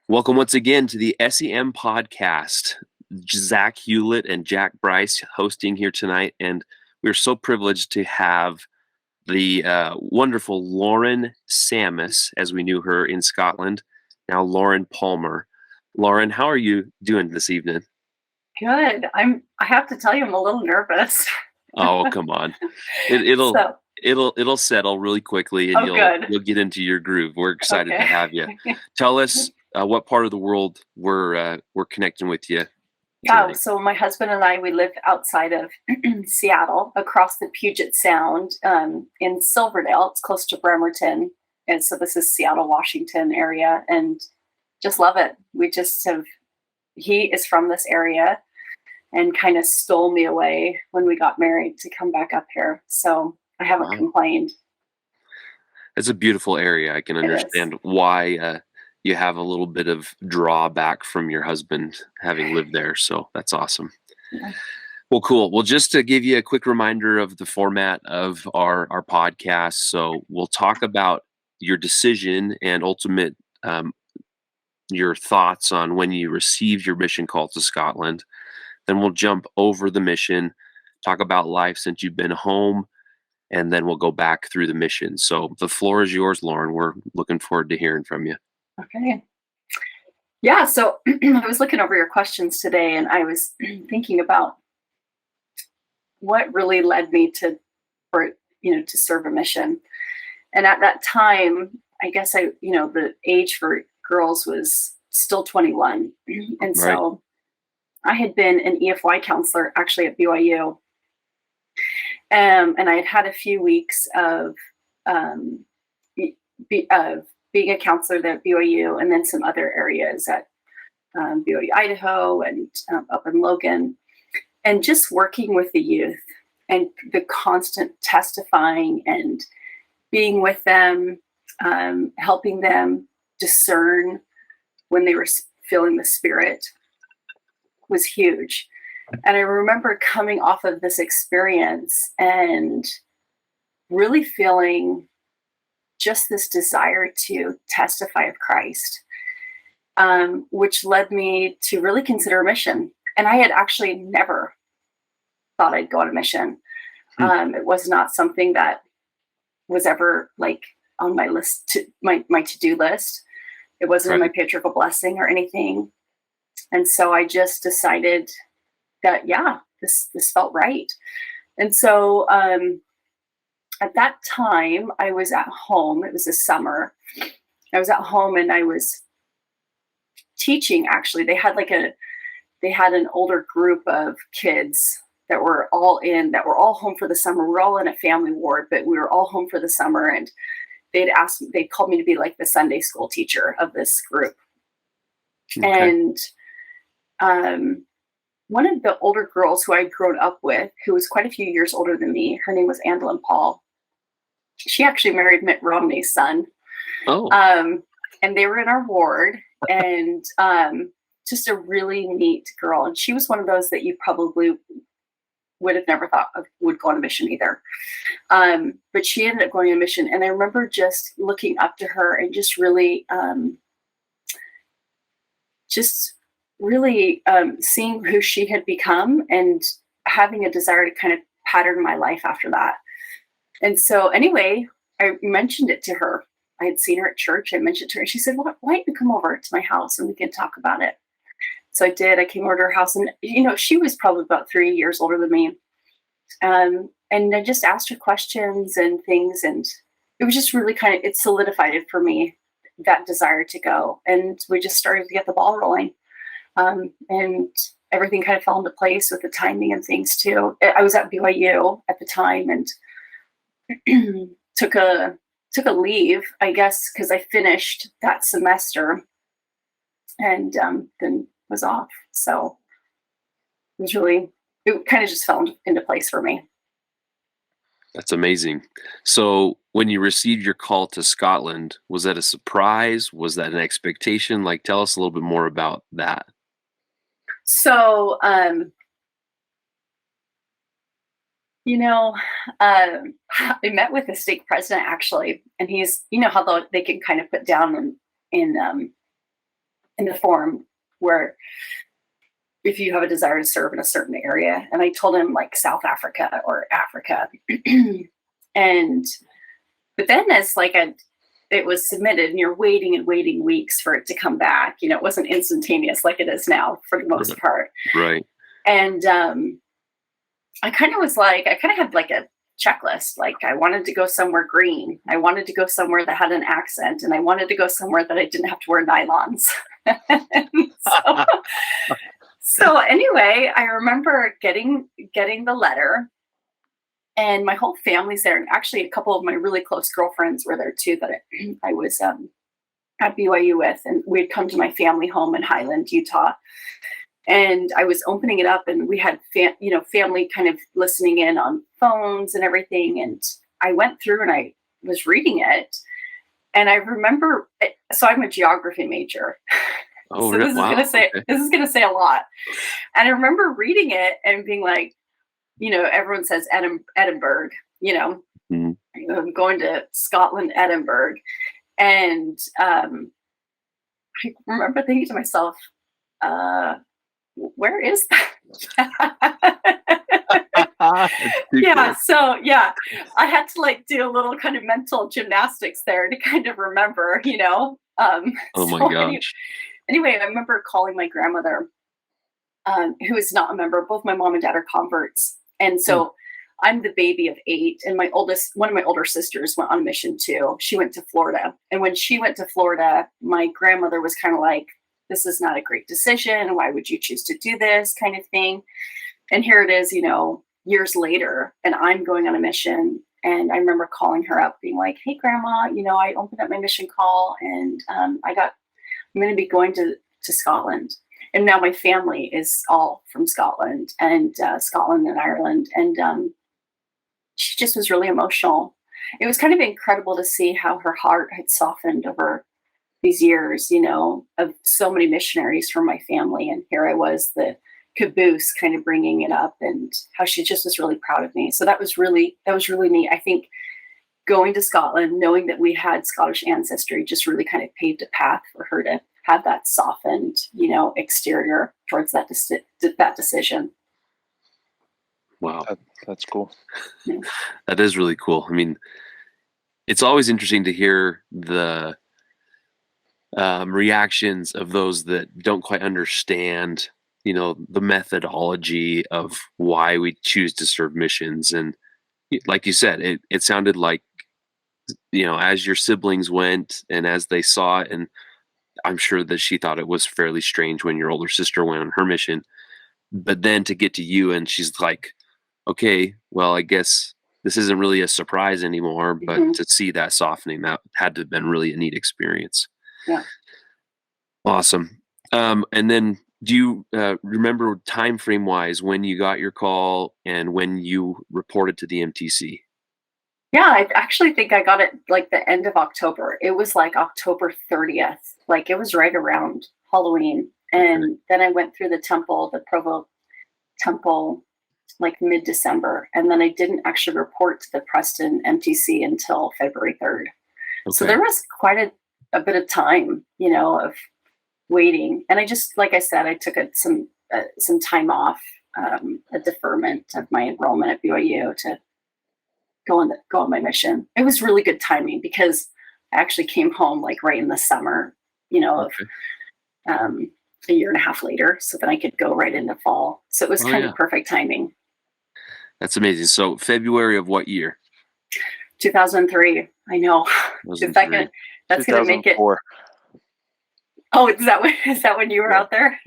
Welcome once again to the S.E.M podcast. Zack, Hewlett, and Jack Bryce hosting here tonight, and we're so privileged to have the wonderful Lauren Sammis, as we knew her in Scotland, now Lauren Palmer. Lauren, how are you doing this evening? Good. I have to tell you, I'm a little nervous. Oh, come on. It'll So, it'll settle really quickly, and oh, good. you'll get into your groove. We're excited to Okay. have you. Tell us what part of the world we're connecting with you Yeah. tonight. So my husband and I, we live outside of Seattle, across the Puget Sound, in Silverdale. It's close to Bremerton, and so this is Seattle, Washington area, and just love it. We just have. He is from this area, and kind of stole me away when we got married to come back up here. So I haven't Wow. complained. It's a beautiful area. I can It is. understand why you have a little bit of drawback from your husband having lived there. So that's awesome. Yeah. Well, cool. Well, just to give you a quick reminder of the format of our podcast. So we'll talk about your decision and ultimate your thoughts on when you received your mission call to Scotland. Then we'll jump over the mission, talk about life since you've been home, and then we'll go back through the mission. So the floor is yours, Lauren. We're looking forward to hearing from you. Okay. Yeah, so I was looking over your questions today and I was thinking about what really led me to serve a mission. And at that time, I guess the age for girls was still 21. And Right. so I had been an EFY counselor actually at BYU. And I had had a few weeks um, of being a counselor there at BYU, and then some other areas at BYU, Idaho, and up in Logan, and just working with the youth and the constant testifying and being with them, helping them discern when they were feeling the Spirit was huge. And I remember coming off of this experience and really feeling just this desire to testify of Christ, which led me to really consider a mission. And I had actually never thought I'd go on a mission. Hmm. It was not something that was ever like on my list, my to-do list. It wasn't in my Right. patriarchal blessing or anything. And so I just decided that, yeah, this felt right. And so at that time, I was at home. It was the summer. I was at home and I was teaching. Actually, they had an older group of kids that were all home for the summer. We were all in a family ward, but we were all home for the summer, and they'd called me to be like the Sunday school teacher of this group. Okay. And one of the older girls who I'd grown up with, who was quite a few years older than me, her name was Andalyn Paul. She actually married Mitt Romney's son. Oh, And they were in our ward, and just a really neat girl. And she was one of those that you probably would have never thought would go on a mission either. But she ended up going on a mission. And I remember just looking up to her and just really seeing who she had become and having a desire to kind of pattern my life after that. And so anyway, I mentioned it to her. I had seen her at church. I mentioned it to her. And she said, well, why don't you come over to my house and we can talk about it? So I did. I came over to her house, and she was probably about 3 years older than me. And I just asked her questions and things, and it was just really it solidified it for me, that desire to go. And we just started to get the ball rolling. And everything kind of fell into place with the timing and things too. I was at BYU at the time, and took a leave, I guess, because I finished that semester, and then was off. So it kind of just fell into place for me. that's amazing. So when you received your call to Scotland, was that a surprise? Was that an expectation? Like, tell us a little bit more about that. So, I met with the stake president actually, and he's, how they can kind of put down in in the form where if you have a desire to serve in a certain area. And I told him like South Africa or Africa. But then as like it was submitted and you're waiting and waiting weeks for it to come back, you know, it wasn't instantaneous like it is now for the most part. Right. And I kind of had like a checklist. Like I wanted to go somewhere green. I wanted to go somewhere that had an accent, and I wanted to go somewhere that I didn't have to wear nylons. So anyway, I remember getting the letter, and my whole family's there. And actually a couple of my really close girlfriends were there too, that I was at BYU with, and we'd come to my family home in Highland, Utah. And I was opening it up, and we had family kind of listening in on phones and everything. And I went through and I was reading it, and I remember. So I'm a geography major. Oh, so this is gonna say a lot. And I remember reading it and being like, you know, everyone says Edinburgh. You know, I'm going to Scotland, Edinburgh, and I remember thinking to myself, where is that? Yeah. So yeah, I had to like do a little kind of mental gymnastics there to kind of remember, you know. Oh my gosh. Anyway, I remember calling my grandmother, who is not a member. Both my mom and dad are converts, and so I'm the baby of 8. And one of my older sisters went on a mission too. She went to Florida, and when she went to Florida, my grandmother was kind of like, this is not a great decision. Why would you choose to do this kind of thing? And here it is, you know, years later, and I'm going on a mission. And I remember calling her up being like, hey, Grandma, you know, I opened up my mission call, and I'm going to be going to Scotland. And now my family is all from Scotland and Ireland. And she just was really emotional. It was kind of incredible to see how her heart had softened over these years, you know, of so many missionaries from my family. And here I was, the caboose, kind of bringing it up, and how she just was really proud of me. So that was really neat. I think going to Scotland, knowing that we had Scottish ancestry, just really kind of paved a path for her to have that softened, you know, exterior towards that decision. Wow. That's cool. Yeah. That is really cool. I mean, it's always interesting to hear the reactions of those that don't quite understand, you know, the methodology of why we choose to serve missions. And like you said, it sounded like, you know, as your siblings went and as they saw it, and I'm sure that she thought it was fairly strange when your older sister went on her mission, but then to get to you and she's like, okay, well, I guess this isn't really a surprise anymore, but to see that softening, that had to have been really a neat experience. Yeah. Awesome. And then do you remember time frame wise when you got your call and when you reported to the MTC? Yeah, I actually think I got it like the end of October. It was like October 30th. Like it was right around Halloween. And then I went through the Provo temple, like mid-December. And then I didn't actually report to the Preston MTC until February 3rd. Okay. So there was quite a bit of time, you know, of waiting. And I just, like I said, I took some time off, a deferment of my enrollment at BYU to go on my mission. It was really good timing because I actually came home like right in the summer, you know, of a year and a half later. So then I could go right into fall. So it was kind of perfect timing. That's amazing. So February of what year? 2003. I know. That's going to make it. Oh, is that when you were out there?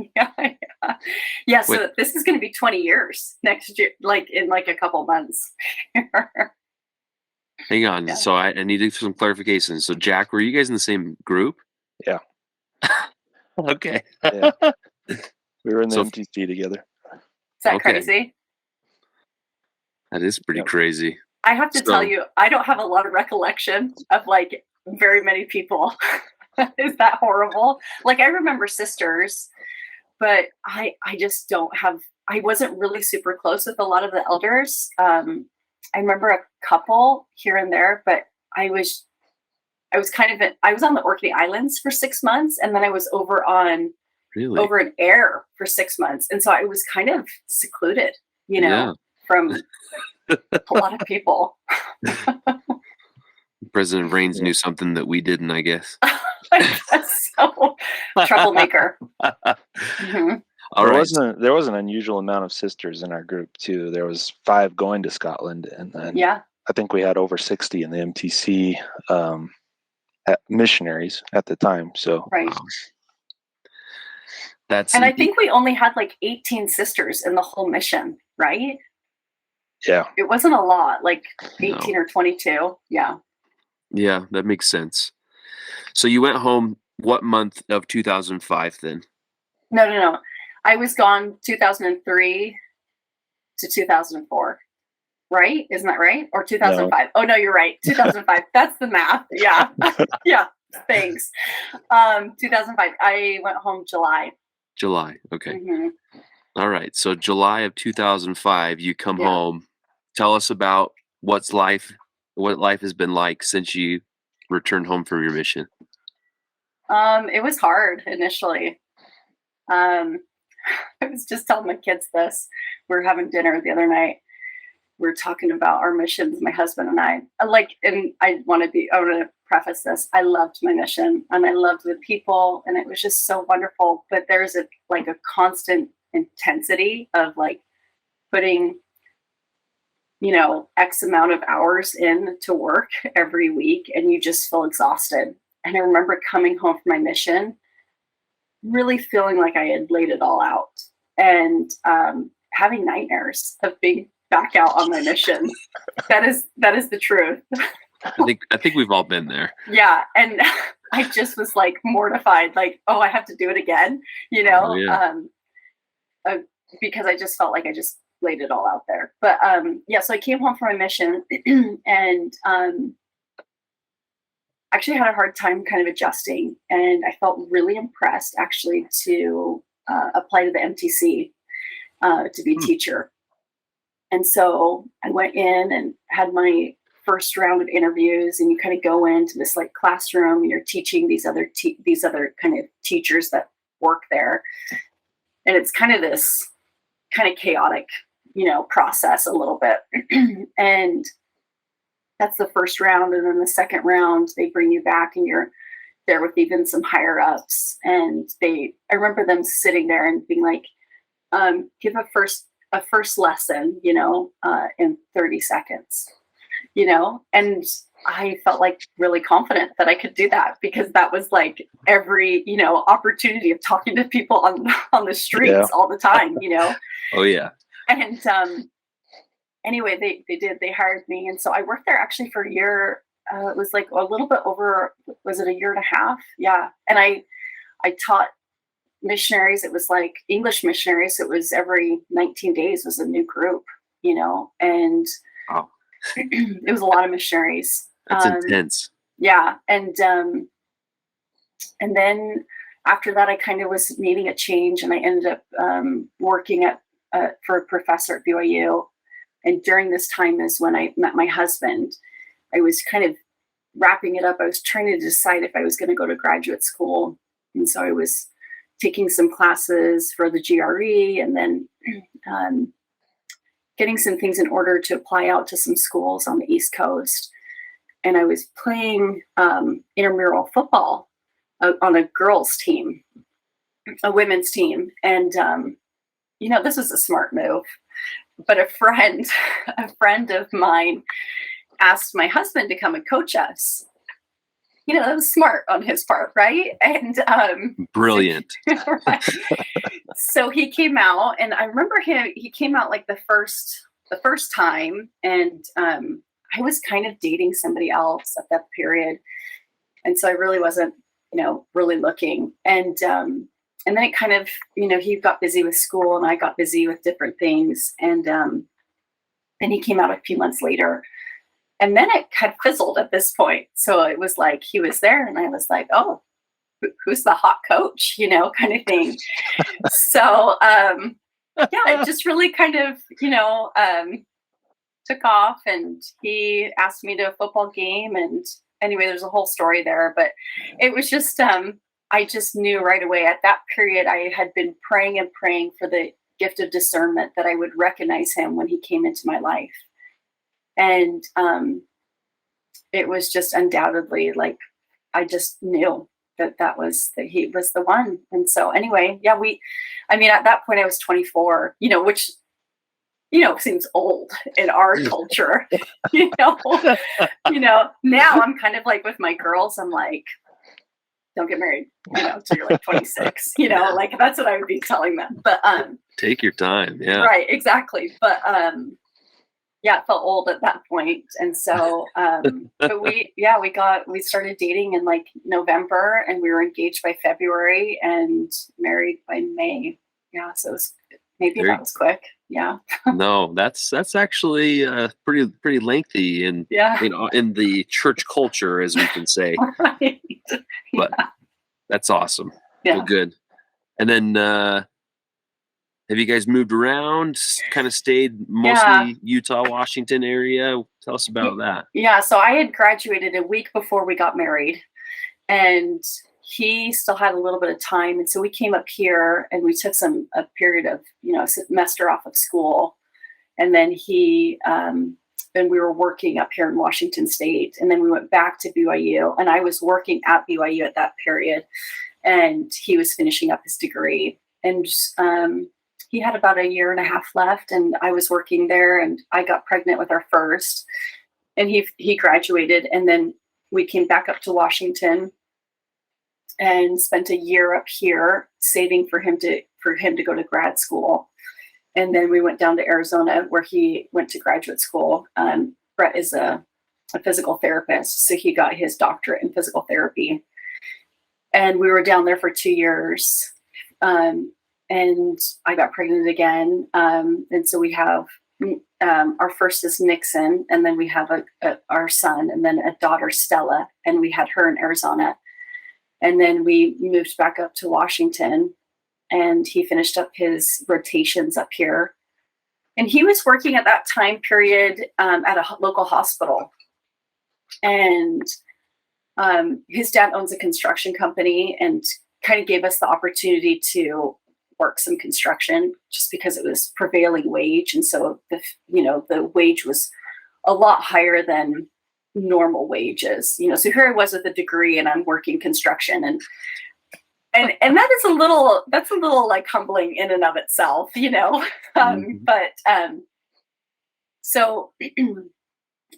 Yeah. So this is going to be 20 years next year, like in like a couple months. Hang on. Yeah. So I needed some clarification. So Jack, were you guys in the same group? Yeah. Okay. Yeah. We were in the MTC together. Is that crazy? That is pretty crazy. I have to tell you, I don't have a lot of recollection of like very many people. Is that horrible? Like I remember sisters, but I just don't have, I wasn't really super close with a lot of the elders. I remember a couple here and there, but I was I was on the Orkney Islands for 6 months, and then I was over in Air for 6 months. And so I was kind of secluded, from a lot of people. President Vriens knew something that we didn't, I guess. I guess so. Troublemaker. Mm-hmm. All right. There was an unusual amount of sisters in our group too. There was 5 going to Scotland, and then I think we had over 60 in the MTC missionaries at the time. So right. And I think we only had like 18 sisters in the whole mission, right? Yeah. It wasn't a lot, like 18 or 22. Yeah. Yeah, that makes sense. So you went home what month of 2005 then? No. I was gone 2003 to 2004. Right? Isn't that right? Or 2005? No. Oh, no, you're right. 2005. That's the math. Yeah. Yeah. Thanks. 2005. I went home July. Okay. Mm-hmm. All right. So July of 2005, you come home. Tell us about what life has been like since you returned home from your mission. It was hard initially. I was just telling my kids this. We were having dinner the other night. We were talking about our missions, my husband and I. And I want to preface this. I loved my mission, and I loved the people, and it was just so wonderful. But there's a constant intensity of putting, X amount of hours in to work every week, and you just feel exhausted. And I remember coming home from my mission, really feeling like I had laid it all out, and having nightmares of being back out on my mission. That is the truth. I think we've all been there. Yeah, and I just was mortified, I have to do it again, because I just felt like I just laid it all out there. But so I came home from my mission, and actually had a hard time kind of adjusting, and I felt really impressed actually to apply to the MTC to be a teacher. And so I went in and had my first round of interviews, and you kind of go into this classroom, and you're teaching these other kind of teachers that work there. And it's kind of this kind of chaotic, process a little bit. And that's the first round. And then the second round, they bring you back, and you're there with even some higher ups. And I remember them sitting there and being like, give a first lesson, in 30 seconds, and I felt really confident that I could do that, because that was every, opportunity of talking to people on the streets all the time, Oh yeah. And anyway, they hired me. And so I worked there actually for a year. It was a little bit over, was it a year and a half? Yeah. And I taught missionaries. It was English missionaries. It was every 19 days was a new group, and wow. It was a lot of missionaries. That's intense. Yeah. And then after that, I kind of was needing a change, and I ended up working for a professor at BYU. And during this time is when I met my husband. I was kind of wrapping it up. I was trying to decide if I was going to go to graduate school. And so I was taking some classes for the GRE, and then getting some things in order to apply out to some schools on the East Coast. And I was playing intramural football on a girls' team, a women's team. And, this was a smart move. But a friend of mine asked my husband to come and coach us. That was smart on his part, right? And brilliant. Right. So he came out, and I remember he came out the first time, and I was kind of dating somebody else at that period, and so I really wasn't, really looking. And then it kind of, he got busy with school, and I got busy with different things, and then he came out a few months later. And then it had fizzled at this point. So it was he was there, and I was like, oh, who's the hot coach, kind of thing. So, it just really kind of, took off, and he asked me to a football game, and anyway, there's a whole story there, but it was just, I just knew right away at that period, I had been praying and praying for the gift of discernment that I would recognize him when he came into my life. And it was just undoubtedly like, I just knew that he was the one. And so anyway, yeah, at that point I was 24, which, seems old in our culture, now I'm kind of like with my girls, I'm like, don't get married, till you're like 26, like that's what I would be telling them. But take your time. Yeah. Right, exactly. But yeah, it felt old at that point. And so but we started dating in like November, and we were engaged by February and married by May. Yeah, so it was that was quick. Yeah. No, that's actually pretty lengthy in in the church culture, as we can say. Right. But that's awesome. Yeah. Well, good. And then have you guys moved around? Kind of stayed mostly Utah, Washington area? Tell us about that. Yeah, so I had graduated a week before we got married, and he still had a little bit of time. And so we came up here and we took a period of, a semester off of school. And then then we were working up here in Washington State. And then we went back to BYU, and I was working at BYU at that period, and he was finishing up his degree. And he had about a year and a half left, and I was working there, and I got pregnant with our first, and he graduated. And then we came back up to Washington and spent a year up here saving for him to go to grad school. And then we went down to Arizona, where he went to graduate school. Brett is a physical therapist, so he got his doctorate in physical therapy. And we were down there for 2 years. And I got pregnant again. And so we have our first is Nixon, and then we have our son, and then a daughter, Stella, and we had her in Arizona. And then we moved back up to Washington, and he finished up his rotations up here. And he was working at that time period at a local hospital. And his dad owns a construction company and kind of gave us the opportunity to work some construction just because it was prevailing wage. And so the wage was a lot higher than normal wages, so here I was with a degree, and I'm working construction, and that is a little like humbling in and of itself, but so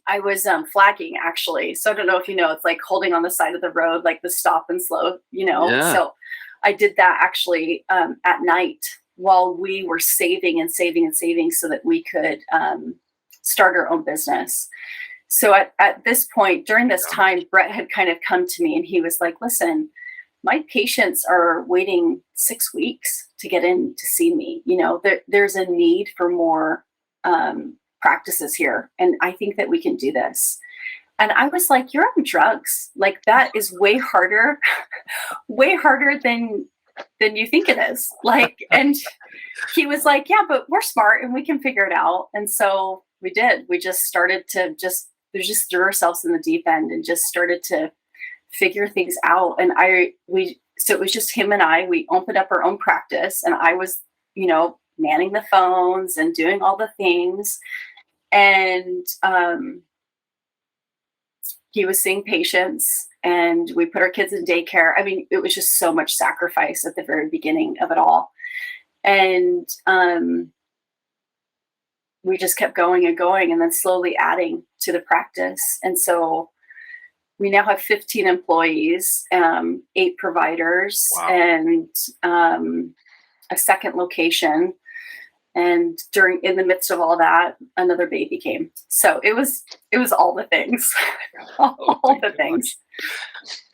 I was flagging, actually. So I don't know if it's like holding on the side of the road, like the stop and slow, So I did that actually at night while we were saving and saving and saving so that we could start our own business. So at this point, during this time, Brett had kind of come to me, and he was like, listen, my patients are waiting 6 weeks to get in to see me. There's a need for more practices here. And I think that we can do this. And I was like, you're on drugs. Like, that is way harder than you think it is. Like, and he was like, yeah, but we're smart and we can figure it out. And so we did. We just started to just threw ourselves in the deep end and just started to figure things out. And so it was just him and I. We opened up our own practice, and I was, manning the phones and doing all the things. And he was seeing patients, and we put our kids in daycare. I mean, it was just so much sacrifice at the very beginning of it all. And we just kept going and going, and then slowly adding to the practice. And so we now have 15 employees, 8 providers, wow, and a second location. And in the midst of all that, another baby came. So it was all the things, all the things.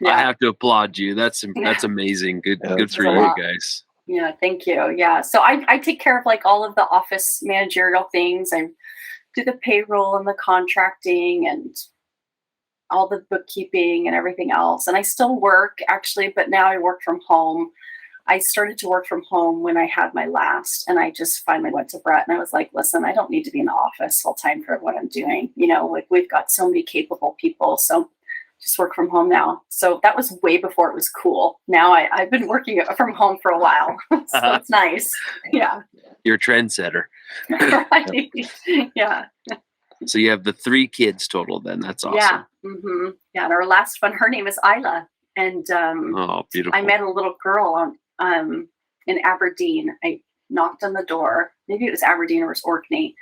Yeah. I have to applaud you. That's amazing. Good for you guys. Yeah, thank you. Yeah, so I take care of like all of the office managerial things. I do the payroll and the contracting and all the bookkeeping and everything else. And I still work, actually, but now I work from home. I started to work from home when I had my last, and I just finally went to Brett and I was like, listen, I don't need to be in the office full time for what I'm doing. Like, we've got so many capable people. So just work from home now. So that was way before it was cool. Now I've been working from home for a while. So it's nice. Yeah. You're a trendsetter. Right. Yeah. So you have the 3 kids total then. That's awesome. Yeah. Mm-hmm. Yeah. And our last one, her name is Isla. And oh, beautiful. I met a little girl in Aberdeen. I knocked on the door. Maybe it was Aberdeen or it was Orkney.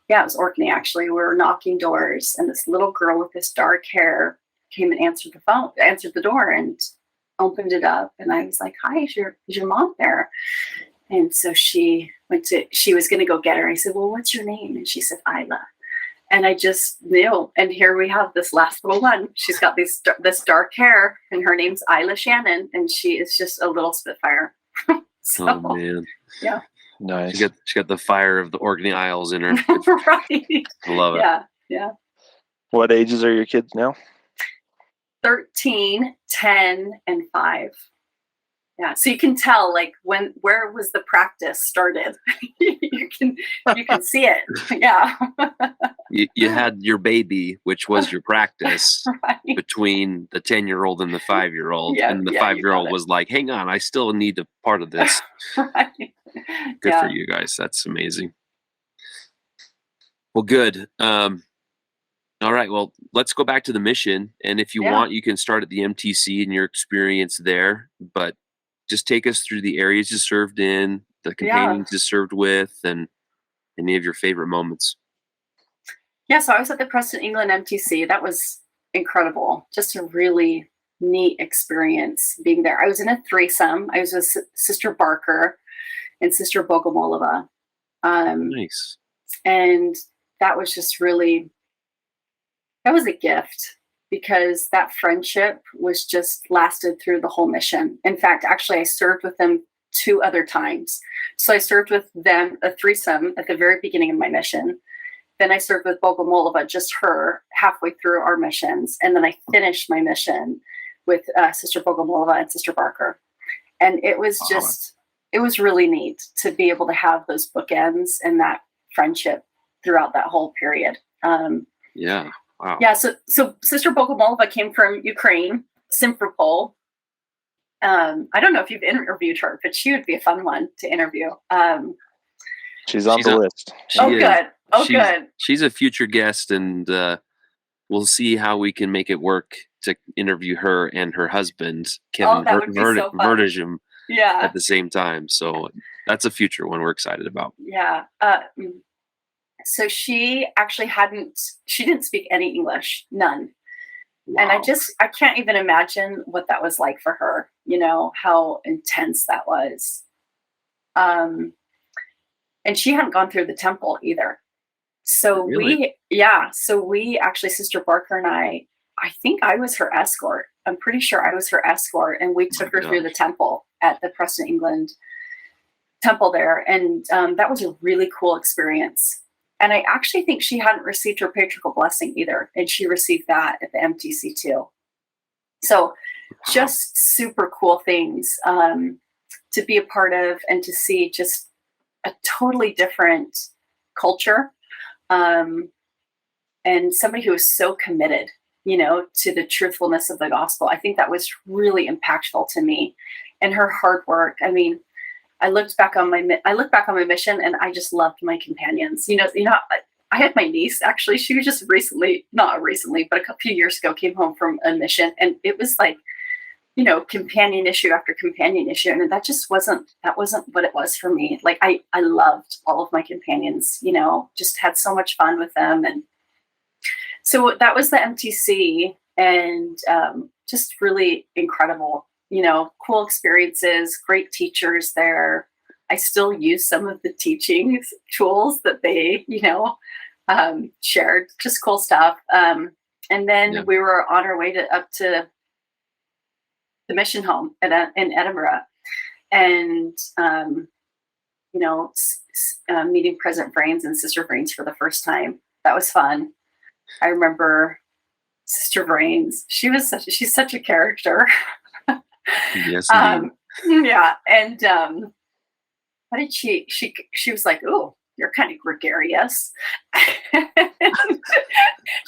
Yeah, it was Orkney, actually. We were knocking doors, and this little girl with this dark hair came and answered the door, and opened it up. And I was like, "Hi, is your mom there?" And so she was going to go get her. I said, "Well, what's your name?" And she said, "Isla." And I just knew. And here we have this last little one. She's got this dark hair, and her name's Isla Shannon, and she is just a little Spitfire. So, oh man, yeah. Nice. She got the fire of the Orkney Isles in her. Right. I love it. Yeah. Yeah. What ages are your kids now? 13, 10, and 5. Yeah. So you can tell like where was the practice started. you can see it. Yeah. You had your baby, which was your practice, right. between the 10-year-old and the 5-year-old. Yeah, and the 5-year-old was like, hang on, I still need a part of this. Right. Good for you guys. That's amazing. Well, good. All right. Well, let's go back to the mission. And if you want, you can start at the MTC and your experience there. But just take us through the areas you served in, the companions you served with, and any of your favorite moments. Yeah, so I was at the Preston England MTC. That was incredible. Just a really neat experience being there. I was in a threesome. I was with Sister Barker and Sister Bogomolova. Nice. And that was just really, that was a gift, because that friendship was just lasted through the whole mission. In fact, actually, I served with them 2 other times. So I served with them a threesome at the very beginning of my mission. Then I served with Bogomolova, just her, halfway through our missions. And then I finished my mission with Sister Bogomolova and Sister Barker. And it was just, it was really neat to be able to have those bookends and that friendship throughout that whole period. Yeah. Wow. Yeah, so Sister Bogomolova came from Ukraine, Simferopol. I don't know if you've interviewed her, but she would be a fun one to interview. She's on the list. Good. She's a future guest, and we'll see how we can make it work to interview her and her husband, Kevin Vertigem, at the same time. So that's a future one we're excited about. Yeah. So she actually she didn't speak any English, none. Wow. And I can't even imagine what that was like for her, how intense that was. And she hadn't gone through the temple either. So we actually, Sister Barker and I think I was her escort. I'm pretty sure I was her escort, and we took her through the temple at the Preston England temple there. And that was a really cool experience. And I actually think she hadn't received her patriarchal blessing either. And she received that at the MTC too. So just super cool things to be a part of, and to see just a totally different culture. And somebody who was so committed, to the truthfulness of the gospel. I think that was really impactful to me. And her hard work. I mean, I looked back on my mission, and I just loved my companions. I had my niece, actually. She was just not recently, but a few years ago, came home from a mission, and it was like, companion issue after companion issue. And that wasn't what it was for me. Like I loved all of my companions, just had so much fun with them. And so that was the MTC, and just really incredible. Cool experiences, great teachers there. I still use some of the teaching tools that they, shared, just cool stuff. And then we were on our way up to the mission home in Edinburgh, and, meeting President Vriens and Sister Vriens for the first time. That was fun. I remember Sister Vriens. She's such a character. Yes. Yeah. And what did she was like, "Oh, you're kind of gregarious.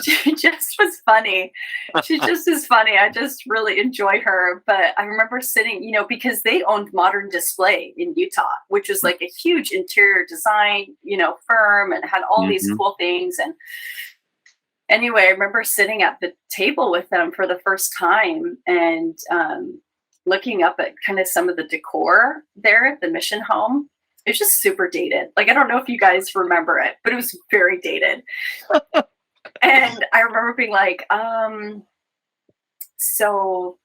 She just was funny. She just is funny. I just really enjoy her. But I remember sitting, because they owned Modern Display in Utah, which was like a huge interior design, firm, and had all these cool things. And anyway, I remember sitting at the table with them for the first time and looking up at kind of some of the decor there at the mission home. It's just super dated. Like, I don't know if you guys remember it, but it was very dated. And I remember being like, so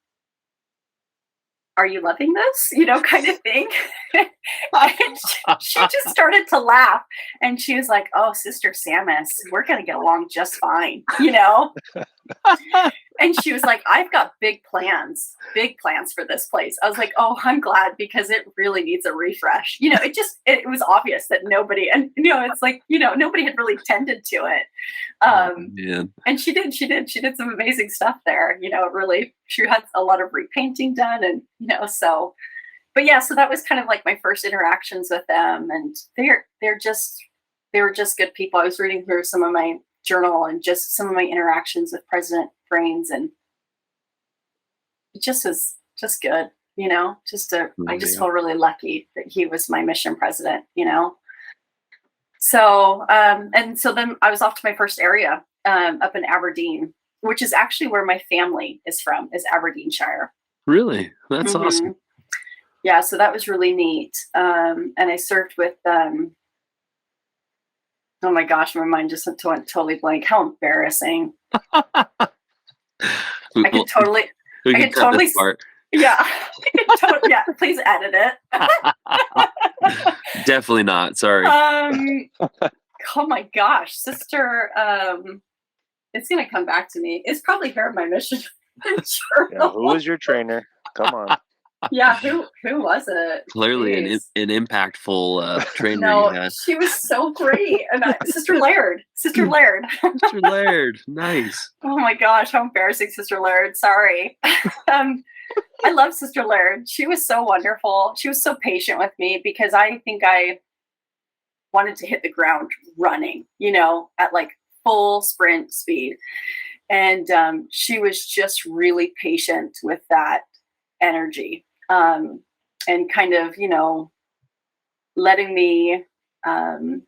are you loving this? Kind of thing. And she just started to laugh. And she was like, oh, Sister Sammis, we're going to get along just fine, And she was like, I've got big plans for this place. I was like, oh, I'm glad, because it really needs a refresh. It was obvious that nobody, and, it's like, nobody had really tended to it. And she did some amazing stuff there. Really, she had a lot of repainting done, and, so that was kind of like my first interactions with them. And they were just good people. I was reading through some of my journal and just some of my interactions with President Vriens, and it just was just good, I just feel really lucky that he was my mission president, So, and so then I was off to my first area, up in Aberdeen, which is actually where my family is from, is Aberdeenshire. Really? That's awesome. Yeah. So that was really neat. And I served with, oh my gosh, my mind just went totally blank. How embarrassing. I could totally. Yeah. Yeah. Please edit it. Definitely not. Sorry. Oh my gosh, Sister. It's gonna come back to me. It's probably her in my mission. Yeah, who was your trainer? Come on. Yeah, who was it? Clearly an impactful trainer. No, she was so great. And Sister Laird. Sister Laird, nice. Oh my gosh, how embarrassing, Sister Laird. Sorry. I love Sister Laird. She was so wonderful. She was so patient with me, because I think I wanted to hit the ground running, at like full sprint speed. And she was just really patient with that energy. And kind of, letting me, I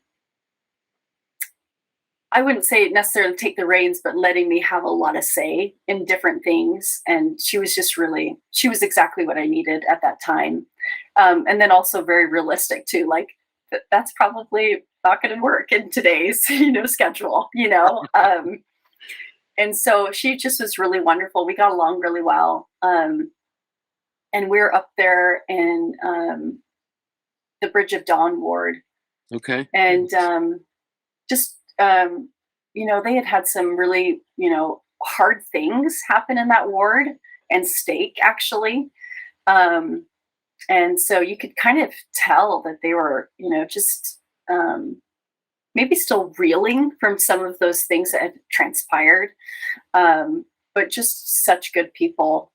wouldn't say necessarily take the reins, but letting me have a lot of say in different things. And she was exactly what I needed at that time. And then also very realistic too. Like, that's probably not going to work in today's, schedule, and so she just was really wonderful. We got along really well. And we're up there in the Bridge of Dawn ward. Okay. And they had some really, hard things happen in that ward, and stake actually. And so you could kind of tell that they were, just maybe still reeling from some of those things that had transpired. But just such good people,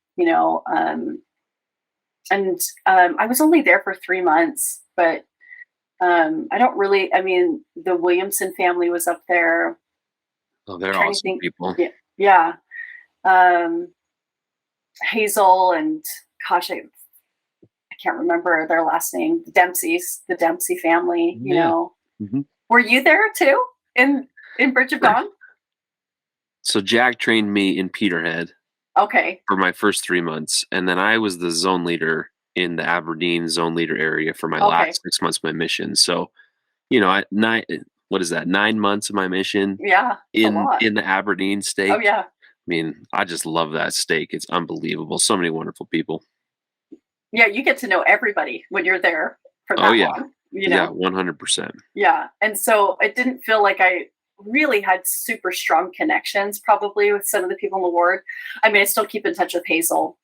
And I was only there for 3 months, but the Wilkinson family was up there. Oh, they're awesome people. Yeah. Hazel and, gosh, I can't remember their last name. The Dempsey family, you know. Mm-hmm. Were you there too in Bridge of Dawn? So Jack trained me in Peterhead. Okay. For my first 3 months. And then I was the zone leader in the Aberdeen zone leader area for my last 6 months of my mission. So, 9 months of my mission in the Aberdeen stake. Oh yeah. I mean, I just love that stake. It's unbelievable. So many wonderful people. Yeah, you get to know everybody when you're there for that long. Yeah, 100%. Yeah. And so it didn't feel like I really had super strong connections probably with some of the people in the ward. I mean, I still keep in touch with Hazel,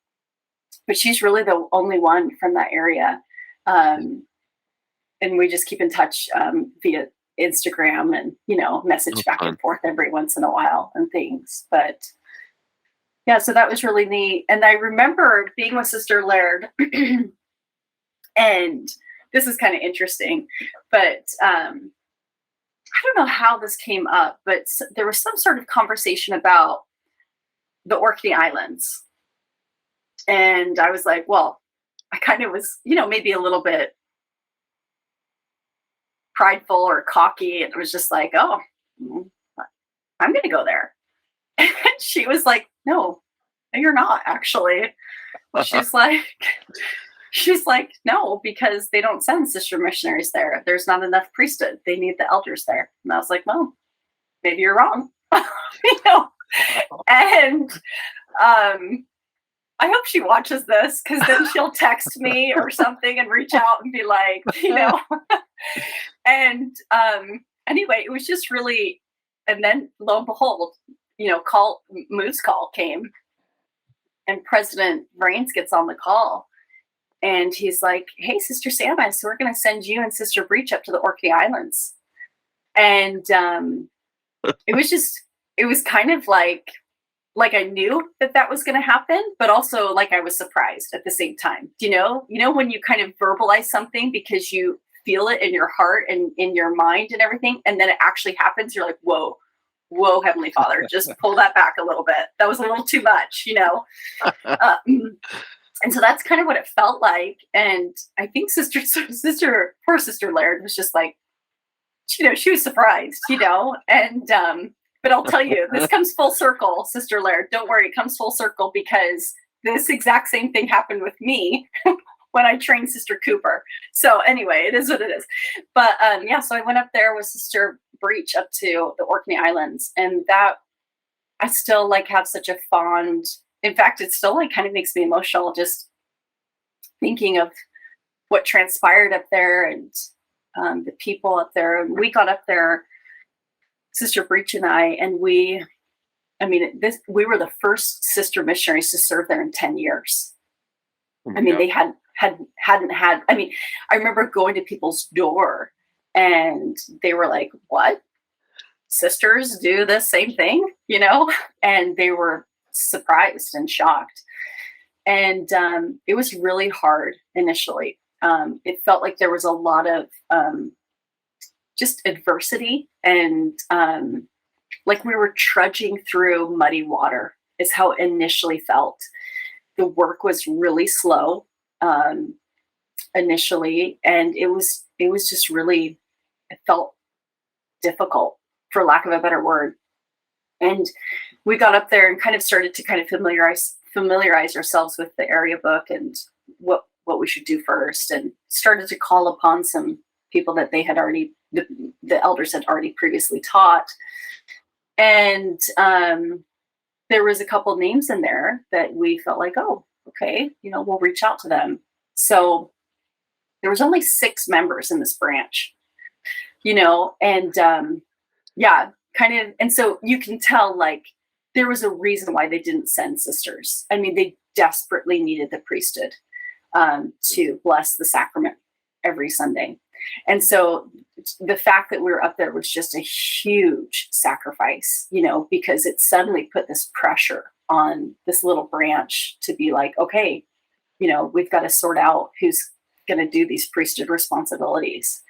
but she's really the only one from that area. And we just keep in touch via Instagram and, message back and forth every once in a while and things. But yeah, so that was really neat. And I remember being with Sister Laird and this is kind of interesting, but I don't know how this came up, but there was some sort of conversation about the Orkney Islands. And I was like, well, I kind of was, maybe a little bit prideful or cocky. And it was just like, oh, I'm going to go there. And she was like, no, you're not actually. She's like, no, because they don't send sister missionaries there. There's not enough priesthood. They need the elders there. And I was like, well, maybe you're wrong. And I hope she watches this, because then she'll text me or something and reach out and be like, and anyway, it was just really, and then lo and behold, Mood's call came, and President Vriens gets on the call, and he's like, hey, Sister Sammis, we're going to send you and Sister Breach up to the Orkney Islands. And it was kind of like I knew that was going to happen, but also like I was surprised at the same time. When you kind of verbalize something because you feel it in your heart and in your mind and everything, and then it actually happens, you're like, whoa, Heavenly Father, just pull that back a little bit. That was a little too much, and so that's kind of what it felt like. And I think poor Sister Laird was just like, she was surprised, and, but I'll tell you, this comes full circle, Sister Laird. Don't worry, it comes full circle, because this exact same thing happened with me when I trained Sister Cooper. So anyway, it is what it is. But so I went up there with Sister Breach up to the Orkney Islands, and that I still have such a fond. In fact, it still kind of makes me emotional just thinking of what transpired up there and the people up there. And we got up there, Sister Breach and I, and we were the first sister missionaries to serve there in 10 years. They hadn't had. I remember going to people's door, and they were like, "What? Sisters do the same thing?" And they were surprised and shocked. And it was really hard initially. It felt like there was a lot of just adversity, and like we were trudging through muddy water is how it initially felt. The work was really slow initially, and it was just really, it felt difficult, for lack of a better word. And we got up there and kind of started to kind of familiarize ourselves with the area book and what we should do first, and started to call upon some people that they had already, the elders had already previously taught. And there was a couple names in there that we felt like, oh, okay, we'll reach out to them. So there was only 6 members in this branch, and kind of, and so you can tell there was a reason why they didn't send sisters. They desperately needed the priesthood to bless the sacrament every Sunday. And so the fact that we were up there was just a huge sacrifice, because it suddenly put this pressure on this little branch to be like, okay, we've got to sort out who's going to do these priesthood responsibilities.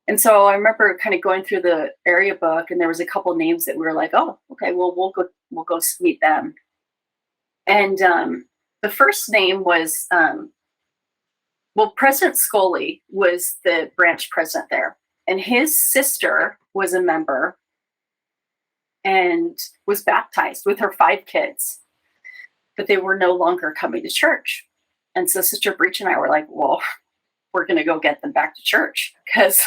And so I remember kind of going through the area book, and there was a couple names that we were like, oh, okay, well, we'll go meet them. And the first name was, President Scully was the branch president there, and his sister was a member and was baptized with her 5 kids, but they were no longer coming to church. And so Sister Breach and I were like, well, we're going to go get them back to church, because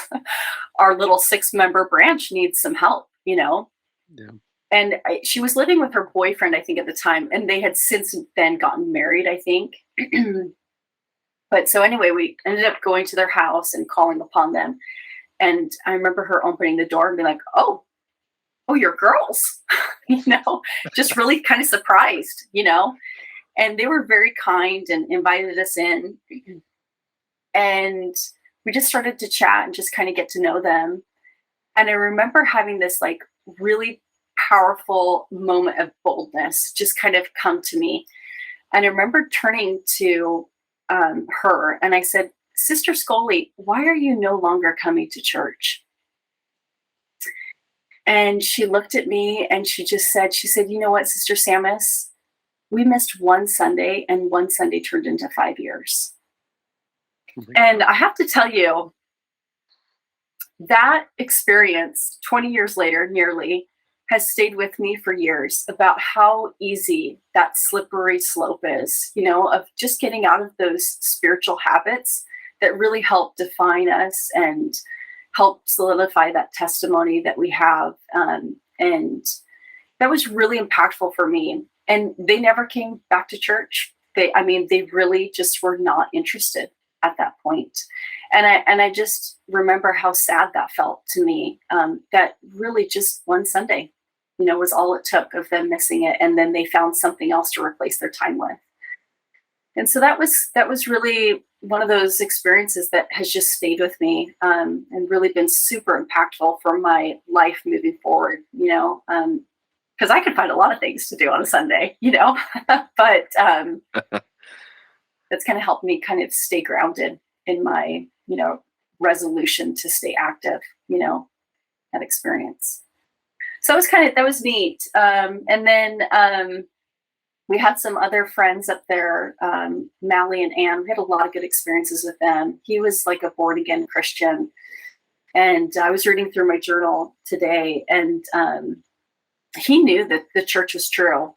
our little 6-member branch needs some help, Yeah. And she was living with her boyfriend, I think, at the time, and they had since then gotten married, I think. But so anyway, we ended up going to their house and calling upon them. And I remember her opening the door and being like, oh, you're girls, just really kind of surprised, and they were very kind and invited us in. And we just started to chat and just kind of get to know them. And I remember having this really powerful moment of boldness just kind of come to me. And I remember turning to her, and I said, Sister Scully, why are you no longer coming to church? And she looked at me and she said, you know what, Sister Sammis, we missed one Sunday and one Sunday turned into 5 years. And I have to tell you, that experience 20 years later, nearly, has stayed with me for years about how easy that slippery slope is, of just getting out of those spiritual habits that really help define us and help solidify that testimony that we have. And that was really impactful for me. And they never came back to church. They really just were not interested at that point. And I just remember how sad that felt to me, that really just one Sunday, was all it took of them missing it. And then they found something else to replace their time with. And so that was really one of those experiences that has just stayed with me, and really been super impactful for my life moving forward, because I could find a lot of things to do on a Sunday, but that's kind of helped me kind of stay grounded in my, resolution to stay active, that experience. So that was neat. And then we had some other friends up there, Mally and Ann. We had a lot of good experiences with them. He was like a born again Christian. And I was reading through my journal today, and he knew that the church was true,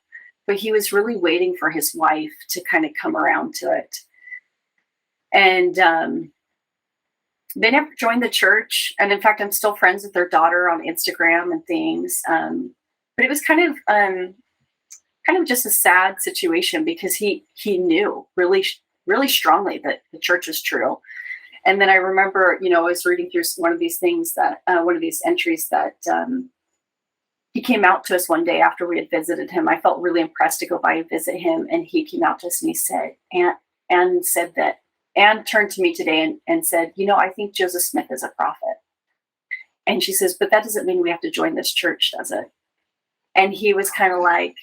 but he was really waiting for his wife to kind of come around to it. And they never joined the church. And in fact, I'm still friends with their daughter on Instagram and things. But it was kind of just a sad situation, because he knew really, really strongly that the church was true. And then I remember, I was reading through one of these things one of these entries that he came out to us one day after we had visited him. I felt really impressed to go by and visit him. And he came out to us and he said, Anne turned to me today and said, I think Joseph Smith is a prophet. And she says, but that doesn't mean we have to join this church, does it? And he was kind of like,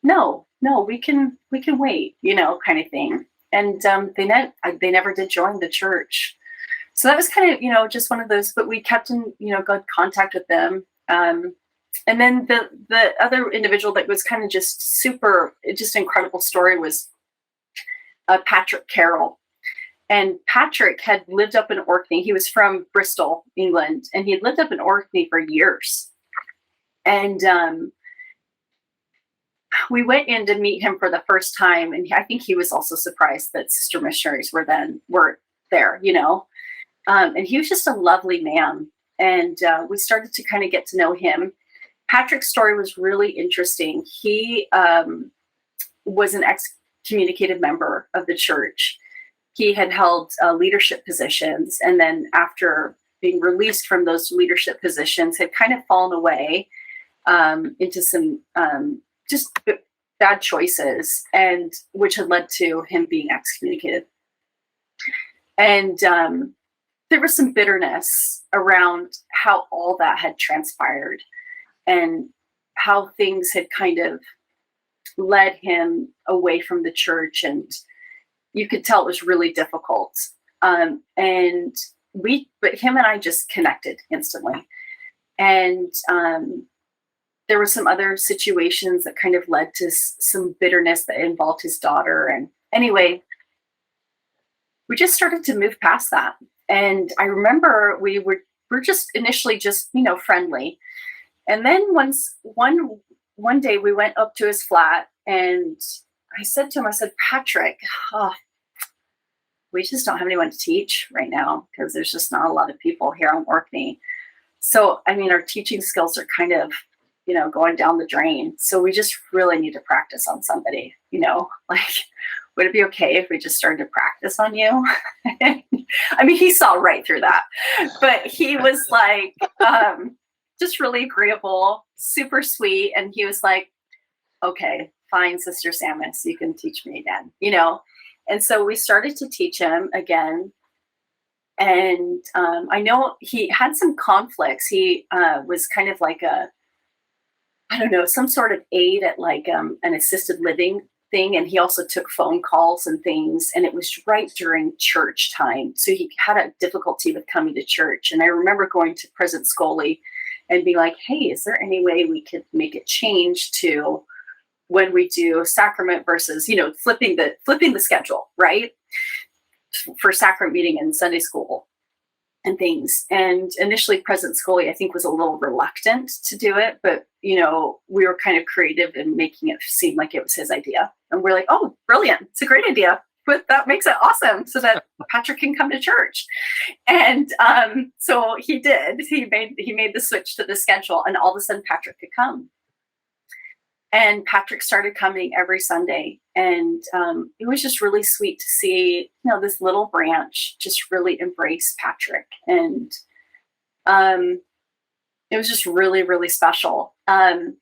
no, we can wait, kind of thing. And they never did join the church. So that was kind of, just one of those, but we kept in, good contact with them. And then the other individual that was kind of just incredible story was Patrick Carroll. And Patrick had lived up in Orkney. He was from Bristol, England, and he had lived up in Orkney for years. And we went in to meet him for the first time, and I think he was also surprised that sister missionaries were there, and he was just a lovely man. And we started to kind of get to know him. Patrick's story was really interesting. He was an excommunicated member of the church. He had held leadership positions, and then after being released from those leadership positions, had kind of fallen away into some just bad choices, and which had led to him being excommunicated. And there was some bitterness around how all that had transpired, and how things had kind of led him away from the church, and you could tell it was really difficult. But him and I just connected instantly. And there were some other situations that kind of led to some bitterness that involved his daughter. And anyway, we just started to move past that. And I remember we were just initially just, friendly. And then one day we went up to his flat, and I said to him, Patrick, we just don't have anyone to teach right now, because there's just not a lot of people here on Orkney. So, our teaching skills are kind of, going down the drain. So we just really need to practice on somebody, would it be okay if we just started to practice on you? He saw right through that, but he was like, just really agreeable, super sweet. And he was like, okay, fine, Sister Sammis, you can teach me again, And so we started to teach him again. And I know he had some conflicts. He was kind of like some sort of aide at like an assisted living thing. And he also took phone calls and things. And it was right during church time. So he had a difficulty with coming to church. And I remember going to President Scully and be like, hey, is there any way we could make it change to when we do sacrament versus, flipping the schedule, right? For sacrament meeting and Sunday school and things. And initially President Scully, I think, was a little reluctant to do it, but we were kind of creative in making it seem like it was his idea. And we're like, oh, brilliant. It's a great idea. But that makes it awesome so that Patrick can come to church. And so he did. He made the switch to the schedule, and all of a sudden Patrick could come. And Patrick started coming every Sunday. And it was just really sweet to see, this little branch just really embrace Patrick. And it was just really, really special. And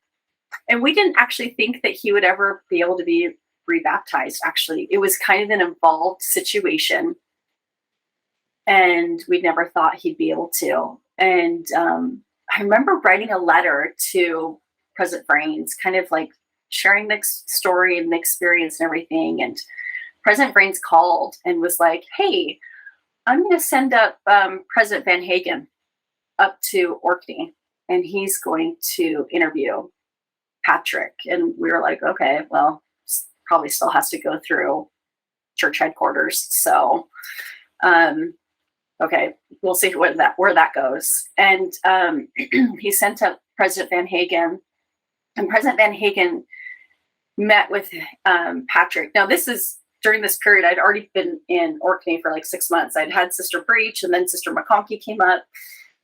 we didn't actually think that he would ever be able to be rebaptized. Actually, it was kind of an involved situation, and we never thought he'd be able to. And I remember writing a letter to President Vriens, kind of like sharing the story and the experience and everything. And President Vriens called and was like, hey, I'm going to send up President Van Hagen up to Orkney, and he's going to interview Patrick. And we were like, okay, well, probably still has to go through church headquarters. So, okay, we'll see where that goes. And he sent up President Van Hagen, and President Van Hagen met with Patrick. Now, this is during this period. I'd already been in Orkney for like 6 months. I'd had Sister Breach, and then Sister McConkie came up.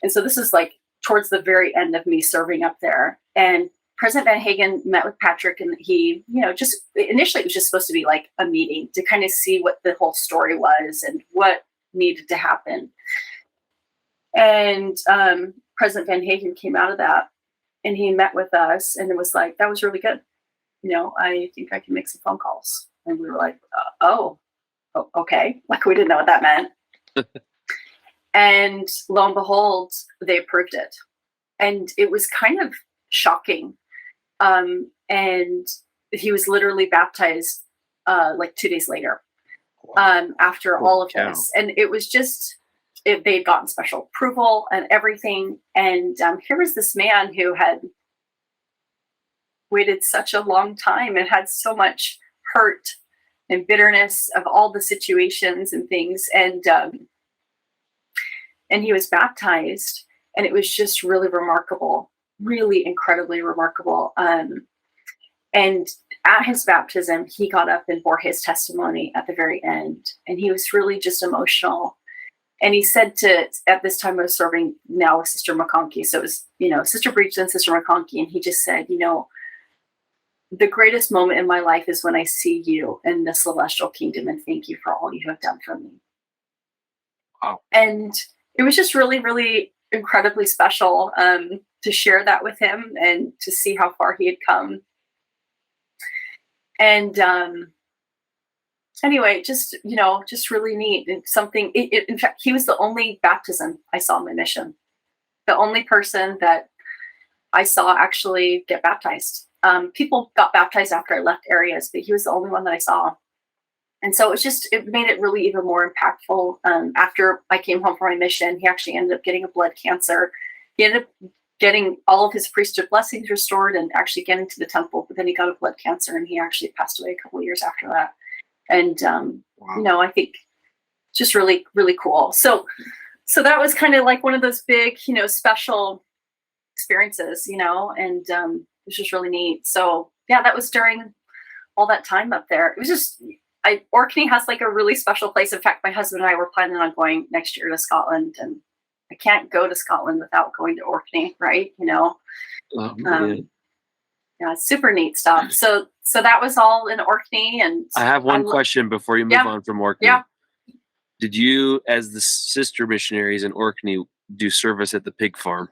And so this is like towards the very end of me serving up there. And President Van Hagen met with Patrick, and he, just initially it was just supposed to be like a meeting to kind of see what the whole story was and what needed to happen. And President Van Hagen came out of that, and he met with us, and it was like, that was really good. I think I can make some phone calls. And we were like, oh, okay. Like, we didn't know what that meant. And lo and behold, they approved it. And it was kind of shocking. And he was literally baptized like 2 days later after all of this. And it was just, they'd gotten special approval and everything. And here was this man who had waited such a long time and had so much hurt and bitterness of all the situations and things. And he was baptized, and it was just really remarkable. Really incredibly remarkable. And at his baptism, he got up and bore his testimony at the very end. And he was really just emotional. And he said at this time I was serving now with Sister McConkie. So it was, Sister Breach and Sister McConkie. And he just said, the greatest moment in my life is when I see you in the celestial kingdom, and thank you for all you have done for me. Wow. And it was just really, really incredibly special to share that with him and to see how far he had come. And anyway, just really neat. And something, in fact, he was the only baptism I saw in my mission. The only person that I saw actually get baptized. People got baptized after I left areas, but he was the only one that I saw. And so it made it really even more impactful. After I came home from my mission, he actually ended up getting a blood cancer. He ended up getting all of his priesthood blessings restored and actually getting to the temple, but then he got a blood cancer, and he actually passed away a couple of years after that. And, wow. I think just really, really cool. So that was kind of like one of those big, special experiences, and it was just really neat. So yeah, that was during all that time up there. It was just, Orkney has like a really special place. In fact, my husband and I were planning on going next year to Scotland, and I can't go to Scotland without going to Orkney, right? Oh, yeah, super neat stuff. So that was all in Orkney. And I have one question before you move on from Orkney. Yeah. Did you, as the sister missionaries in Orkney, do service at the pig farm?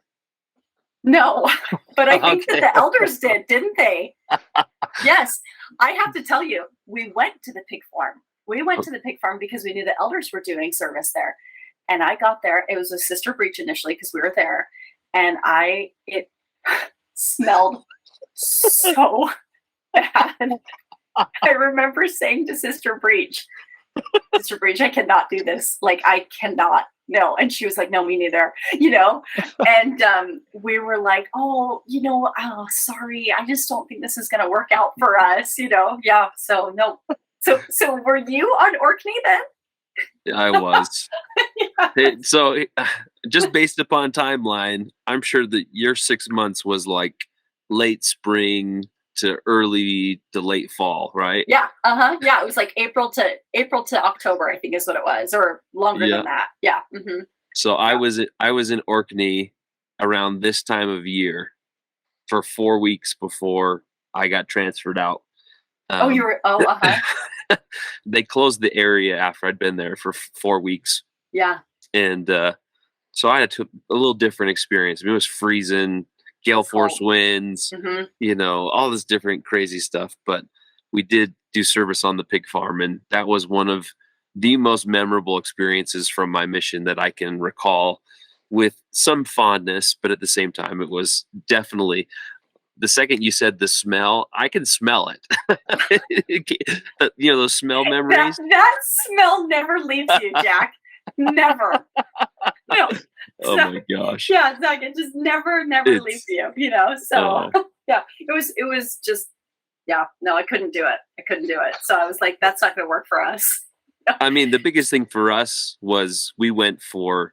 No, but I think that the elders did, didn't they? Yes. I have to tell you, we went to the pig farm. We went to the pig farm because we knew the elders were doing service there. And I got there. It was a Sister Breach initially because we were there. And it smelled so bad. I remember saying to Sister Breach, I cannot do this. Like, I cannot no. And she was like, no, me neither, and we were like, oh, sorry, I just don't think this is going to work out for us, yeah. So no. So were you on Orkney then? I was. Yes. So just based upon timeline, I'm sure that your 6 months was like late spring to early to late fall, right? Yeah. Yeah. It was like April to October, I think is what it was, or longer than that. Yeah. Mm-hmm. So I was in Orkney around this time of year for 4 weeks before I got transferred out. You were. They closed the area after I'd been there for 4 weeks. Yeah. And so I had a little different experience. I mean, it was freezing, gale force winds, all this different crazy stuff. But we did do service on the pig farm, and that was one of the most memorable experiences from my mission that I can recall with some fondness. But at the same time, it was definitely, the second you said the smell, I can smell it. Those smell memories. That smell never leaves you, Jack. Never. No. Oh my gosh. Yeah, Zack, it just never leaves you, So yeah, it was just, yeah, no, I couldn't do it. So I was like, that's not going to work for us. I mean, the biggest thing for us was we went for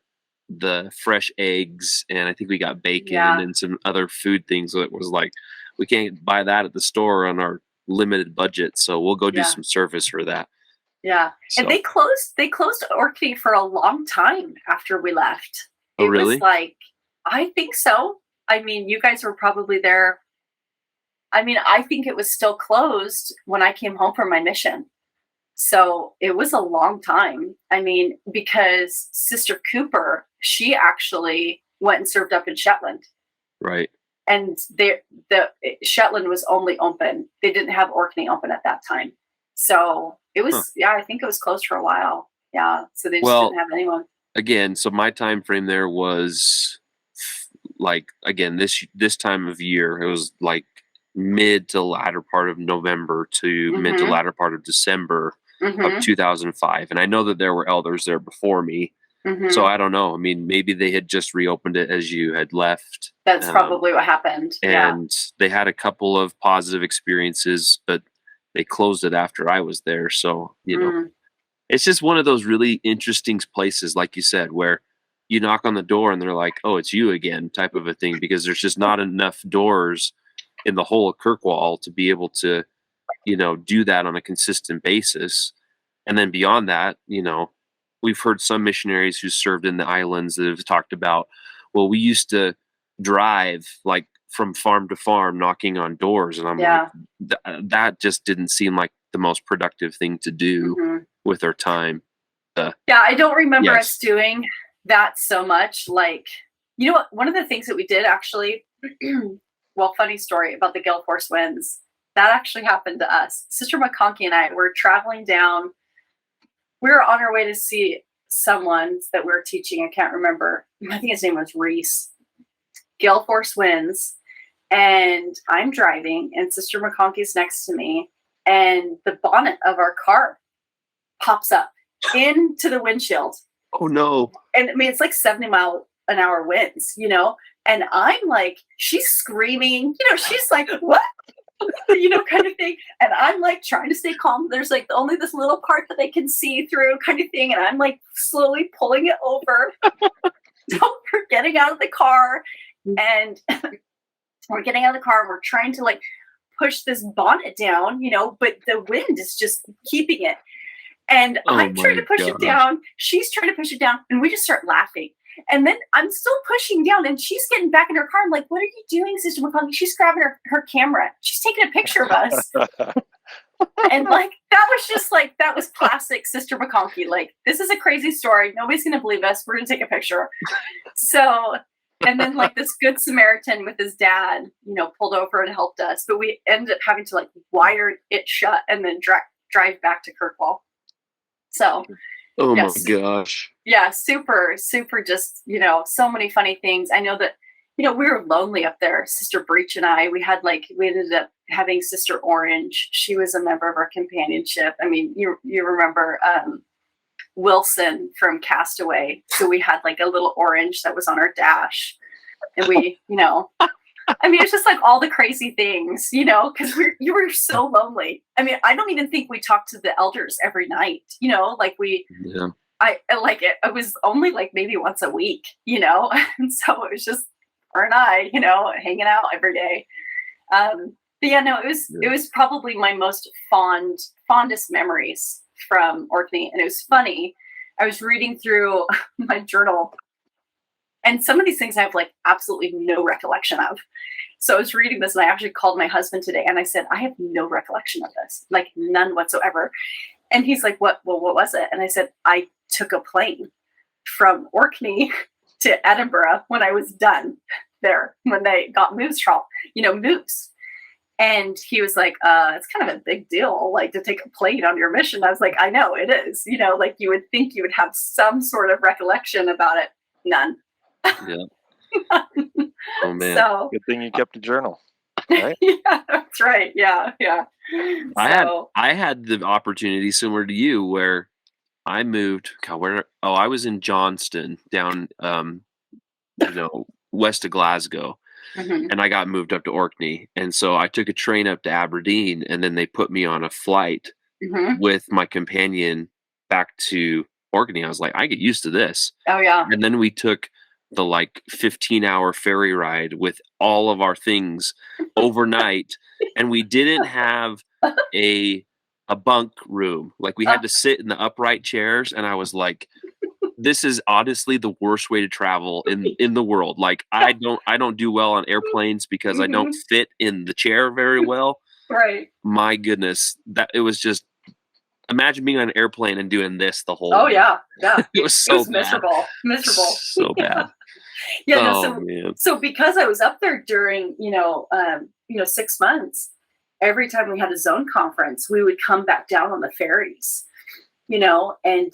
the fresh eggs, and I think we got bacon and some other food things that was like, we can't buy that at the store on our limited budget, so we'll go do some service for that. Yeah. So. And they closed Orkney for a long time after we left. Oh, really? It was like, I think so. I mean, you guys were probably there. I mean, I think it was still closed when I came home from my mission. So it was a long time. I mean, because Sister Cooper, she actually went and served up in Shetland. Right. And the Shetland was only open. They didn't have Orkney open at that time. So it was, I think it was closed for a while. Yeah. So they just didn't have anyone. Again, so my time frame there was like, again, this time of year, it was like mid to latter part of November to mid to latter part of December of 2005. And I know that there were elders there before me. So I don't know. I mean, maybe they had just reopened it as you had left. That's probably what happened. And they had a couple of positive experiences, but they closed it after I was there. So, it's just one of those really interesting places, like you said, where you knock on the door and they're like, oh, it's you again type of a thing, because there's just not enough doors in the whole of Kirkwall to be able to, do that on a consistent basis. And then beyond that, we've heard some missionaries who served in the islands that have talked about, well, we used to drive like from farm to farm knocking on doors. And I'm like, that just didn't seem like the most productive thing to do with our time. I don't remember us doing that so much. Like, what? One of the things that we did actually, well, funny story about the gale force winds, that actually happened to us. Sister McConkey and I were traveling down. We were on our way to see someone that we were teaching. I can't remember. I think his name was Reese. Gale force winds. And I'm driving, and Sister McConkey's next to me. And the bonnet of our car pops up into the windshield. Oh, no. And I mean, it's like 70-mile-an-hour winds, And I'm like, she's screaming. She's like, what? Kind of thing. And I'm like trying to stay calm. There's like only this little part that they can see through kind of thing. And I'm like slowly pulling it over. We're getting out of the car. And we're getting out of the car. And we're trying to like push this bonnet down, but the wind is just keeping it. And I'm trying to push it down. She's trying to push it down. And we just start laughing. And then I'm still pushing down, and she's getting back in her car. I'm like, what are you doing, Sister McConkey? She's grabbing her camera. She's taking a picture of us. And like, that was classic Sister McConkey. Like, this is a crazy story. Nobody's going to believe us. We're going to take a picture. So, and then like this good Samaritan with his dad, pulled over and helped us. But we ended up having to like wire it shut and then drive back to Kirkwall. So. Oh my gosh. Yeah, super, super just, so many funny things. I know that, we were lonely up there, Sister Breach and I. We ended up having Sister Orange. She was a member of our companionship. I mean, you remember Wilson from Castaway. So we had like a little orange that was on our dash. And we, I mean, it's just like all the crazy things, because you were so lonely. I mean, I don't even think we talked to the elders every night, like I like it. It was only like maybe once a week, and so it was just her and I, hanging out every day. But yeah, no, it was probably my most fondest memories from Orkney. And it was funny. I was reading through my journal, and some of these things I have like absolutely no recollection of. So I was reading this, and I actually called my husband today, and I said, I have no recollection of this, like none whatsoever. And he's like, what was it? And I said, I took a plane from Orkney to Edinburgh when I was done there, when they got moose. And he was like, it's kind of a big deal, like to take a plane on your mission. I was like, I know it is, like you would think you would have some sort of recollection about it. None. Yeah. Oh man. So, good thing you kept a journal. Right? Yeah, that's right. Yeah. I had the opportunity similar to you where I moved. I was in Johnston down, west of Glasgow, and I got moved up to Orkney, and so I took a train up to Aberdeen, and then they put me on a flight with my companion back to Orkney. I was like, I get used to this. Oh yeah. And then we took the like 15-hour ferry ride with all of our things overnight, and we didn't have a bunk room. Like we had to sit in the upright chairs, and I was like, this is honestly the worst way to travel in the world. Like I don't do well on airplanes because I don't fit in the chair very well. Right. My goodness, that it was just, imagine being on an airplane and doing this the whole day. Yeah. It was so bad. Miserable. So bad. Yeah. So because I was up there during, 6 months, every time we had a zone conference, we would come back down on the ferries, and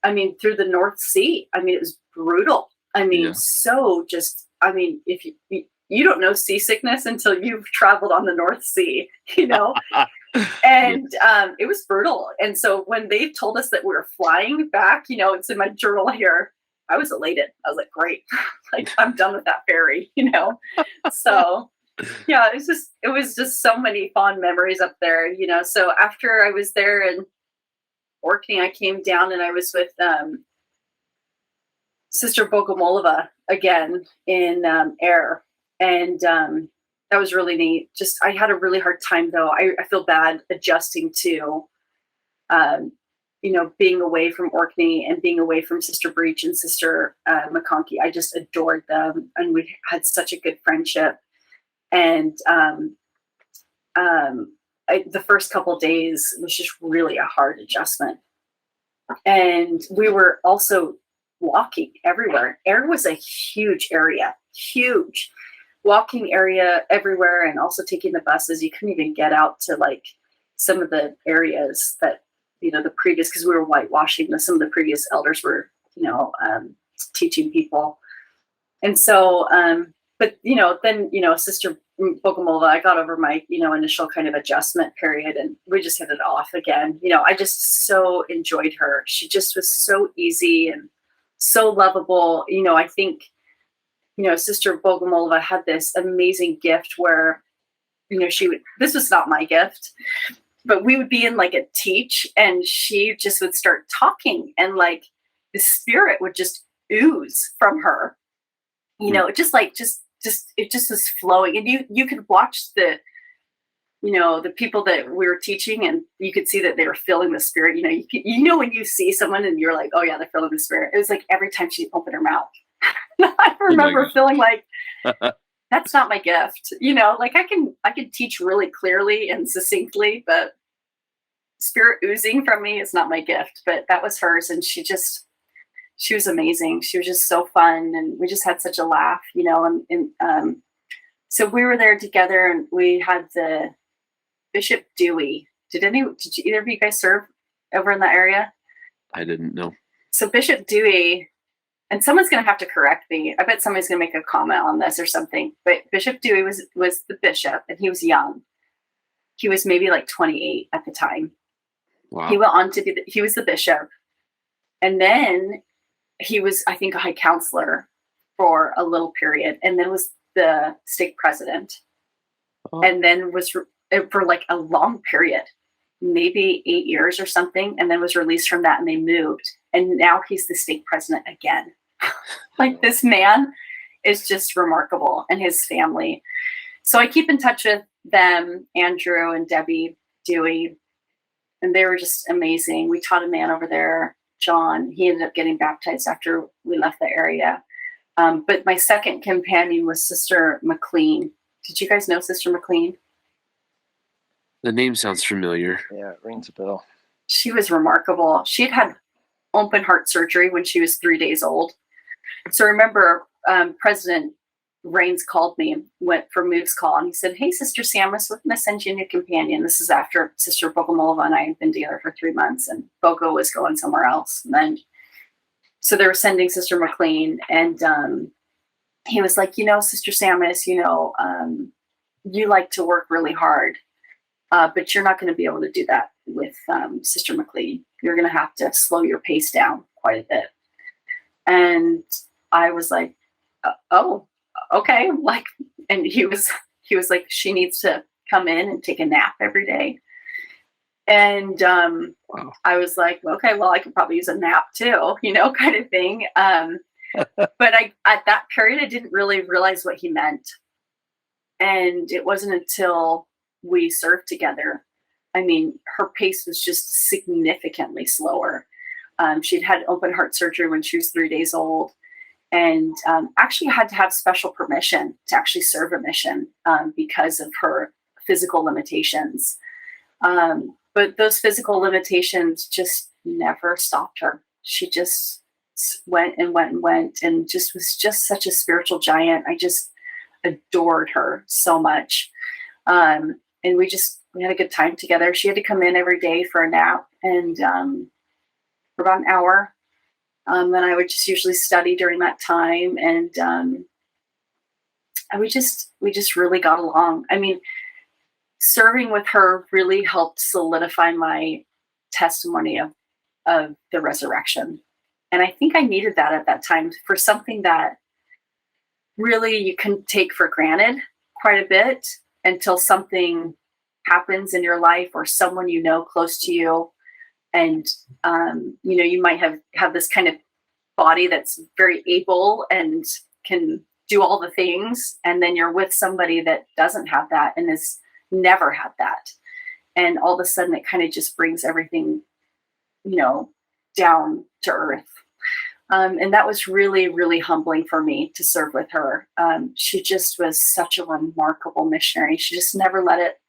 I mean, through the North Sea. I mean, it was brutal. I mean, if you don't know seasickness until you've traveled on the North Sea, and it was brutal. And so when they told us that we were flying back, it's in my journal here, I was elated. I was like, great, like I'm done with that ferry, So yeah, it was just so many fond memories up there, So after I was there in Orkney, I came down and I was with Sister Bogomolova again in Ayr, and that was really neat. Just I had a really hard time though. I feel bad adjusting to being away from Orkney and being away from Sister Breach and Sister McConkey. I just adored them, and we had such a good friendship. And the first couple of days was just really a hard adjustment. And we were also walking everywhere. Ayr was a huge area, huge walking area everywhere, and also taking the buses. You couldn't even get out to like some of the areas that, the previous, because we were whitewashing, some of the previous elders were, teaching people. And so, but, then, Sister Bogomolova, I got over my, initial kind of adjustment period, and we just hit it off again. I just so enjoyed her. She just was so easy and so lovable. I think, Sister Bogomolova had this amazing gift where, this was not my gift, but we would be in like a teach, and she just would start talking, and like the spirit would just ooze from her, it just it just was flowing, and you could watch the people that we were teaching, and you could see that they were feeling the spirit. When you see someone and you're like, oh yeah, they're feeling the spirit. It was like every time she opened her mouth, I remember feeling like, that's not my gift. Like I can teach really clearly and succinctly, but spirit oozing from me is not my gift. But that was hers, and she was amazing. She was just so fun, and we just had such a laugh, and so we were there together, and we had the Bishop Dewey. Did either of you guys serve over in that area? I didn't know. So Bishop Dewey, and someone's going to have to correct me. I bet somebody's going to make a comment on this or something. But Bishop Dewey was the bishop, and he was young. He was maybe like 28 at the time. Wow. He went on to he was the bishop. And then he was, I think, a high counselor for a little period, and then was the stake president. Oh. And then was for like a long period, maybe 8 years or something, and then was released from that, and they moved. And now he's the stake president again. Like, this man is just remarkable, and his family. So I keep in touch with them, Andrew and Debbie Dewey, and they were just amazing. We taught a man over there, John. He ended up getting baptized after we left the area. But my second companion was Sister McLean. Did you guys know Sister McLean? The name sounds familiar. Yeah, it rings a bell. She was remarkable. She had open heart surgery when she was 3 days old. So remember, President Vriens called me, went for Move's call, and he said, "Hey, Sister Sammis, we're going to send you a new companion." This is after Sister Bogomolova and I had been together for 3 months, and Bogo was going somewhere else. And then, so they were sending Sister McLean, and he was like, Sister Sammis, you like to work really hard, but you're not going to be able to do that with Sister McLean. You're going to have to slow your pace down quite a bit. And I was like, oh, okay. Like, and he was like, she needs to come in and take a nap every day. And wow. I was like, okay, well, I could probably use a nap too, kind of thing. But at that period, I didn't really realize what he meant. And it wasn't until we served together. I mean, her pace was just significantly slower. She'd had open heart surgery when she was 3 days old, and actually had to have special permission to actually serve a mission because of her physical limitations. But those physical limitations just never stopped her. She just went and went and went, and just was just such a spiritual giant. I just adored her so much. And we had a good time together. She had to come in every day for a nap, and for about an hour. And I would just usually study during that time. And we just really got along. I mean, serving with her really helped solidify my testimony of the resurrection. And I think I needed that at that time for something that really you can take for granted quite a bit until something happens in your life, or someone close to you. And, you might have this kind of body that's very able and can do all the things. And then you're with somebody that doesn't have that and has never had that. And all of a sudden it kind of just brings everything, down to earth. And that was really, really humbling for me to serve with her. She just was such a remarkable missionary. She just never let it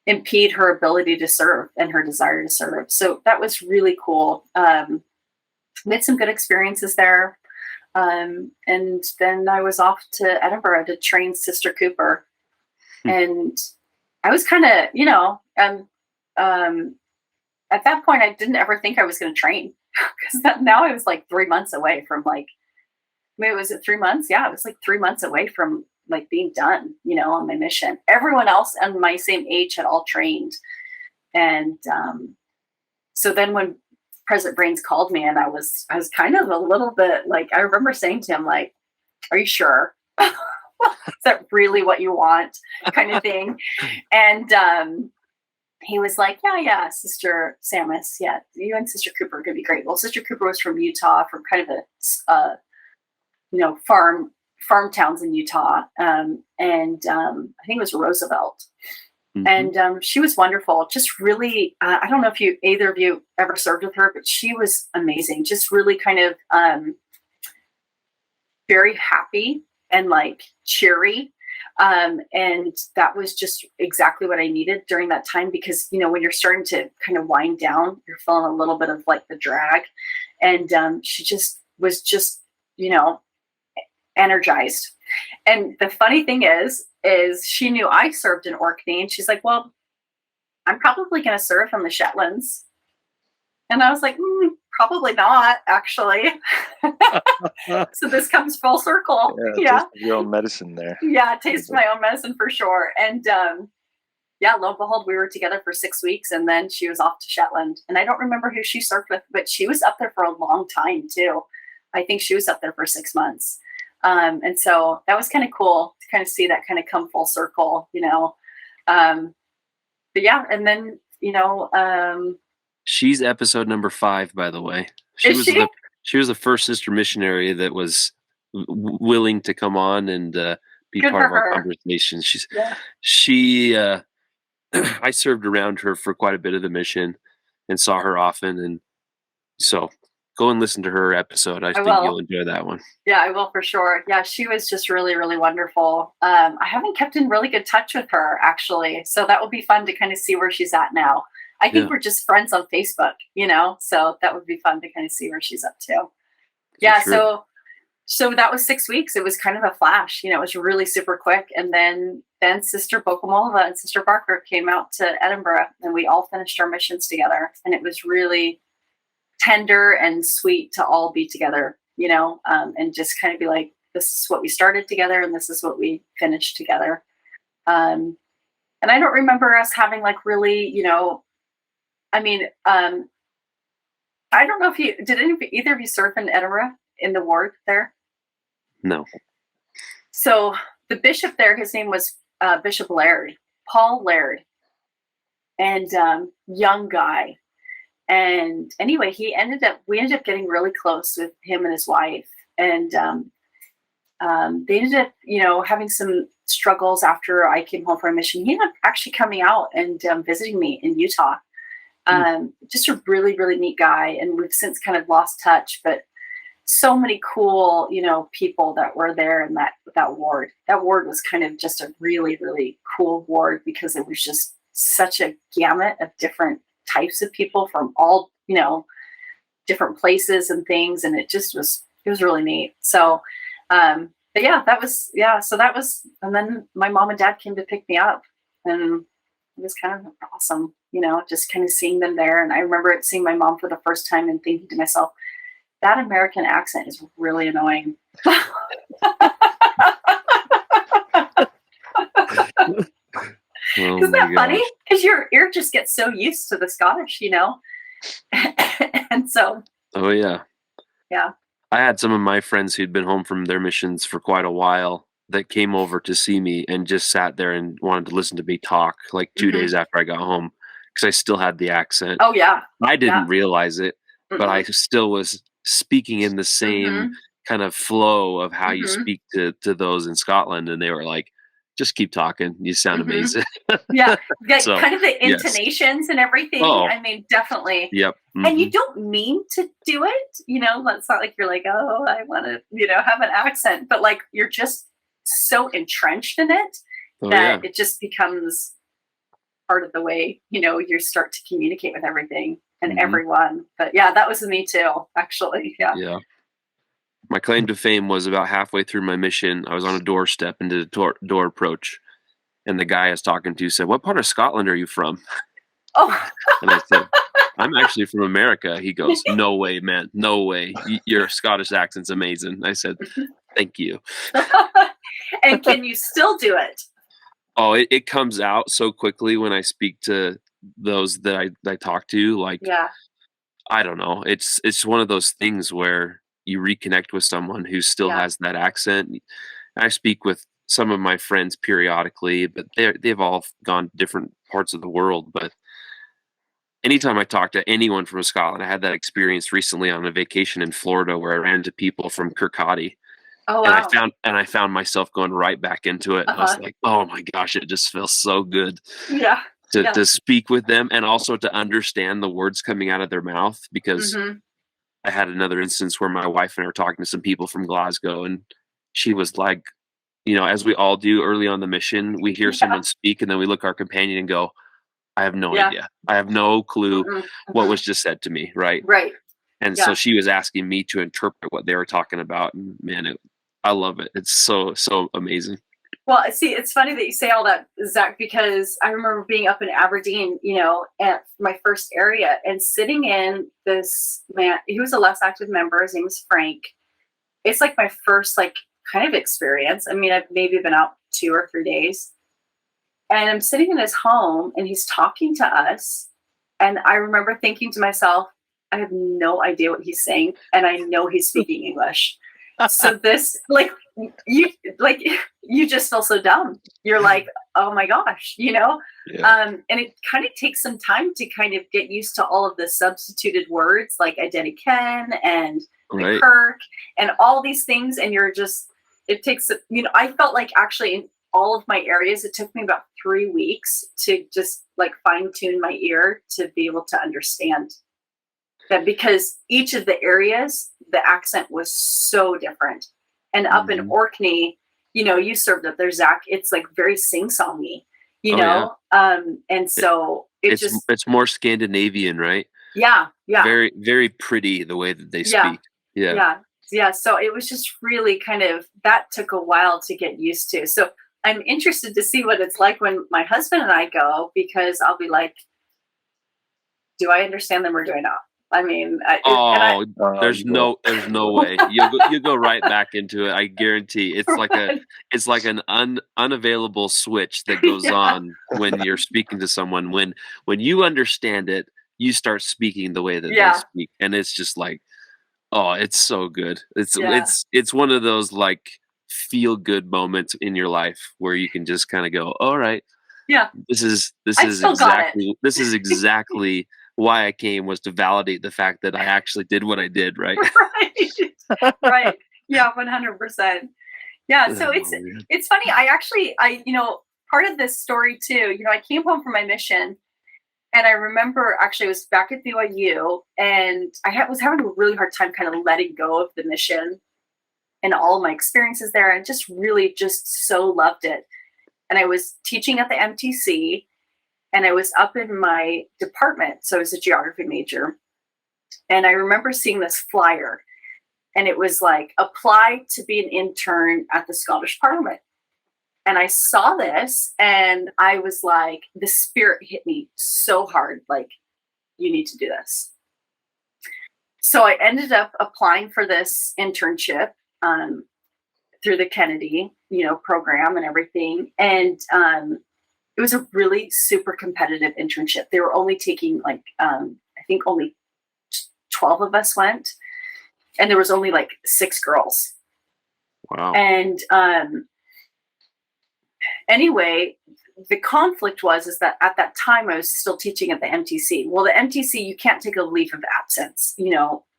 impede her ability to serve and her desire to serve. So that was really cool. Made some good experiences there. And then I was off to Edinburgh to train Sister Cooper. And I was kind of, at that point, I didn't ever think I was going to train, because now I was like 3 months away from was it 3 months? Yeah, it was like 3 months away from being done, on my mission. Everyone else on my same age had all trained. And so then when President Vriens called me, and I was kind of a little bit I remember saying to him, are you sure? Is that really what you want? Kind of thing. And he was like, yeah, Sister Sammis, yeah, you and Sister Cooper are going to be great. Well, Sister Cooper was from Utah, from kind of a, farm towns in Utah. And I think it was Roosevelt. Mm-hmm. And she was wonderful. Just really, I don't know if either of you ever served with her, but she was amazing. Just really kind of very happy and cheery. And that was just exactly what I needed during that time, because, when you're starting to kind of wind down, you're feeling a little bit of the drag. And she just was energized. And the funny thing is she knew I served in Orkney, and she's like, well, I'm probably going to serve on the Shetlands. And I was like, probably not, actually. So this comes full circle. Yeah. Your own medicine there. Yeah, taste my own medicine for sure. And yeah, lo and behold, we were together for 6 weeks, and then she was off to Shetland. And I don't remember who she served with, but she was up there for a long time too. I think she was up there for 6 months. And so that was kind of cool to kind of see that kind of come full circle, but yeah, and then, she's episode number 5, by the way. She was the first sister missionary that was willing to come on and be Good part of for our her. conversation. She I served around her for quite a bit of the mission and saw her often, and so go and listen to her episode. I think you'll enjoy that one. Yeah, I will for sure. Yeah, she was just really, really wonderful. I haven't kept in really good touch with her, actually, so that will be fun to kind of see where she's at now. I think we're just friends on Facebook, so that would be fun to kind of see where she's up to. Yeah, sure. So that was 6 weeks. It was kind of a flash, it was really super quick. And then Sister Bokomolova and Sister Barker came out to Edinburgh, and we all finished our missions together. And it was really tender and sweet to all be together, and just kind of be like, this is what we started together, and this is what we finished together. And I don't remember us having like really, I don't know if either of you serve in Edinburgh in the ward there? No. So the bishop there, his name was Bishop Laird, Paul Laird, and young guy. And anyway, we ended up getting really close with him and his wife. And they ended up, having some struggles after I came home from a mission. He ended up actually coming out and visiting me in Utah. Just a really, really neat guy. And we've since kind of lost touch, but so many cool, people that were there in that ward. That ward was kind of just a really, really cool ward because it was just such a gamut of different types of people from all, different places and things. And it was really neat. So, but yeah, so that was, and then my mom and dad came to pick me up, and it was kind of awesome, just kind of seeing them there. And I remember seeing my mom for the first time and thinking to myself, that American accent is really annoying. Isn't that funny? Because your ear just gets so used to the Scottish, and so. Oh yeah. Yeah. I had some of my friends who'd been home from their missions for quite a while that came over to see me and just sat there and wanted to listen to me talk like 2 days after I got home because I still had the accent. Oh yeah. I didn't realize it, but I still was speaking in the same kind of flow of how you speak to those in Scotland, and they were like, just keep talking, you sound amazing. Yeah, so, kind of the intonations and everything. I mean, definitely. Yep. And you don't mean to do it, it's not like you're like, oh, I want to have an accent, but like you're just so entrenched in it that it just becomes part of the way you start to communicate with everything and everyone. But yeah, that was me too, actually. Yeah. My claim to fame was about halfway through my mission. I was on a doorstep and did a door approach, and the guy I was talking to said, "What part of Scotland are you from?" Oh. And I said, "I'm actually from America." He goes, "No way, man. No way. Your Scottish accent's amazing." I said, "Thank you." And can you still do it? Oh, it comes out so quickly when I speak to those that I talk to. Like, I don't know. It's one of those things where you reconnect with someone who still has that accent. I speak with some of my friends periodically, but they've all gone different parts of the world. But anytime I talk to anyone from Scotland, I had that experience recently on a vacation in Florida where I ran into people from Kirkcaldy. Oh, wow. And I found myself going right back into it. I was like, oh my gosh, it just feels so good. Yeah. To speak with them and also to understand the words coming out of their mouth, because I had another instance where my wife and I were talking to some people from Glasgow, and she was like, as we all do early on the mission, we hear someone speak and then we look our companion and go, I have no idea. I have no clue what was just said to me. Right. Right. And so she was asking me to interpret what they were talking about. And man, I love it. It's so, so amazing. Well, see, it's funny that you say all that, Zach, because I remember being up in Aberdeen, at my first area and sitting in this man. He was a less active member. His name was Frank. It's like my first, kind of experience. I mean, I've maybe been out 2 or 3 days. And I'm sitting in his home and he's talking to us. And I remember thinking to myself, I have no idea what he's saying. And I know he's speaking English. So this, you just feel so dumb. You're like, oh my gosh, Yeah. And it kind of takes some time to kind of get used to all of the substituted words like Ken and right. Kirk and all these things. And it takes, I felt like actually in all of my areas, it took me about 3 weeks to just like fine tune my ear to be able to understand that, because each of the areas, the accent was so different. And up in Orkney, you served up there, Zack, it's like very sing-songy, know? Yeah. And so it's more Scandinavian, right? Yeah. Yeah. Very, very pretty the way that they speak. Yeah. Yeah. Yeah. So it was just really kind of, that took a while to get used to. So I'm interested to see what it's like when my husband and I go, because I'll be like, do I understand them or do I not? I mean, there's no way you go right back into it. I guarantee it's like an unavailable switch that goes on when you're speaking to someone. When you understand it, you start speaking the way that they speak, and it's just like, oh, it's so good. It's one of those like feel good moments in your life where you can just kind of go, all right, this is exactly why I came, was to validate the fact that I actually did what I did, right? Right. Right. Yeah, 100%. Yeah, so it's funny. I part of this story too, I came home from my mission, and I remember actually I was back at BYU, and I was having a really hard time kind of letting go of the mission and all of my experiences there, and just really just so loved it. And I was teaching at the MTC, and I was up in my department. So I was a geography major. And I remember seeing this flyer, and it was like, apply to be an intern at the Scottish Parliament. And I saw this, and I was like, the spirit hit me so hard, like, you need to do this. So I ended up applying for this internship through the Kennedy, program and everything. And it was a really super competitive internship. They were only taking like, I think only 12 of us went, and there was only like 6 girls. Wow. And anyway, the conflict is that at that time I was still teaching at the MTC. Well, the MTC, you can't take a leave of absence,